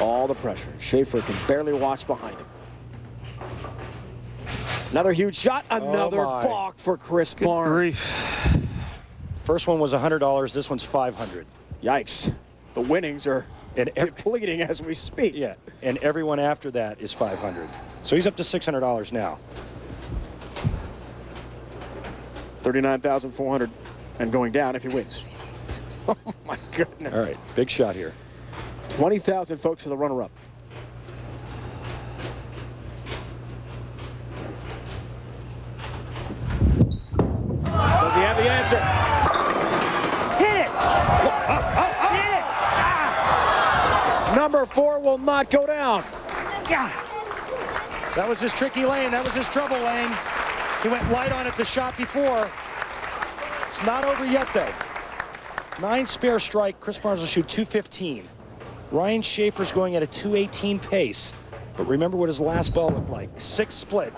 All the pressure. Shafer can barely watch behind him. Another huge shot. Another balk for Chris Barnes. Grief. First one was $100. This one's $500. Yikes. The winnings are depleting as we speak. Yeah, and everyone after that is $500. So he's up to $600 now. $39,400 and going down if he wins. Oh my goodness. All right, big shot here. 20,000 folks for the runner-up. Does he have the answer? Hit it! Hit it! Number 4 will not go down. That was his tricky lane. That was his trouble lane. He went light on it the shot before. It's not over yet, though. 9 spare strike. Chris Barnes will shoot 215. Ryan-Shafer's going at a 218 pace. But remember what his last ball looked like. 6 split.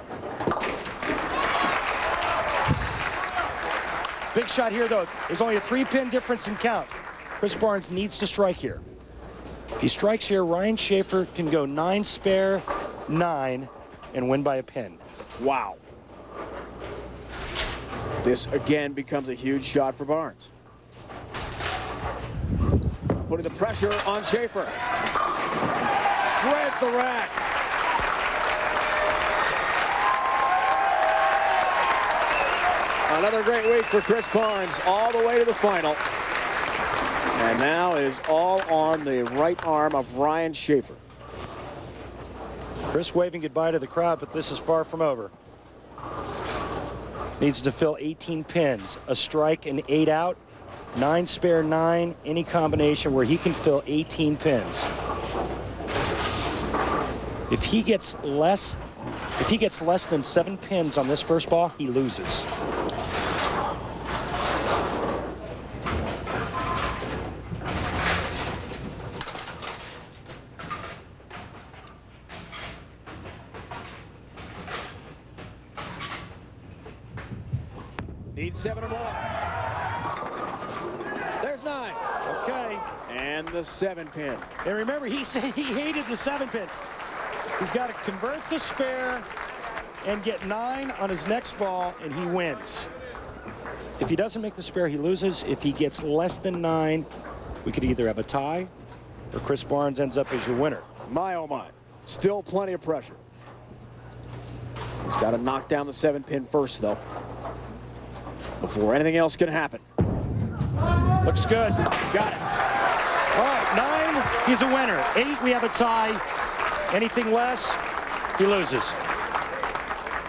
Big shot here, though. There's only a 3-pin difference in count. Chris Barnes needs to strike here. If he strikes here, Ryan-Shafer can go 9 spare, 9, and win by a pin. Wow. This again becomes a huge shot for Barnes. Putting the pressure on Shafer. Shreds the rack. Another great week for Chris Barnes, all the way to the final. And now is all on the right arm of Ryan-Shafer. Chris waving goodbye to the crowd, but this is far from over. Needs to fill 18 pins. A strike and 8 out. 9 spare, 9. Any combination where he can fill 18 pins. If he gets less than 7 pins on this first ball, he loses. Needs 7 or more. There's 9. Okay. And the 7-pin. And remember, he said he hated the 7-pin. He's got to convert the spare and get 9 on his next ball, and he wins. If he doesn't make the spare, he loses. If he gets less than 9, we could either have a tie or Chris Barnes ends up as your winner. My, oh my. Still plenty of pressure. He's got to knock down the 7-pin first, though, before anything else can happen. Looks good. Got it. All right, 9, he's a winner. 8, we have a tie. Anything less, he loses.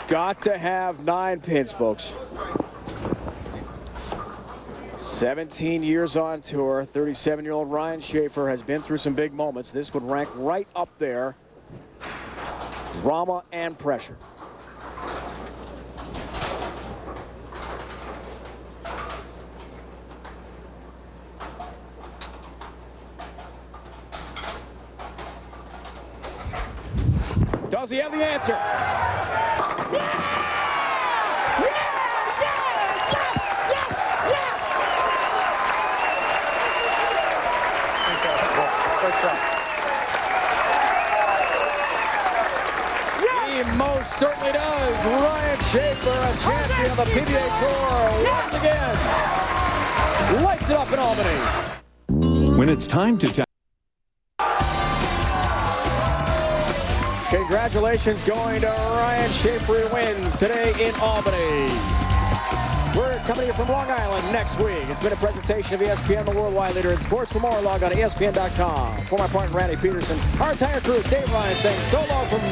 Got to have 9 pins, folks. 17 years on tour, 37-year-old Ryan-Shafer has been through some big moments. This would rank right up there. Drama and pressure. Does he have the answer? He most certainly does. Ryan-Shafer, a champion of the PBA Tour, once again lights it up in Albany. When it's time to Congratulations going to Ryan-Shafer, who wins today in Albany. We're coming here from Long Island next week. It's been a presentation of ESPN, the worldwide leader in sports. For more, log on to ESPN.com. For my partner, Randy Pedersen, our entire crew, Dave Ryan, saying so long from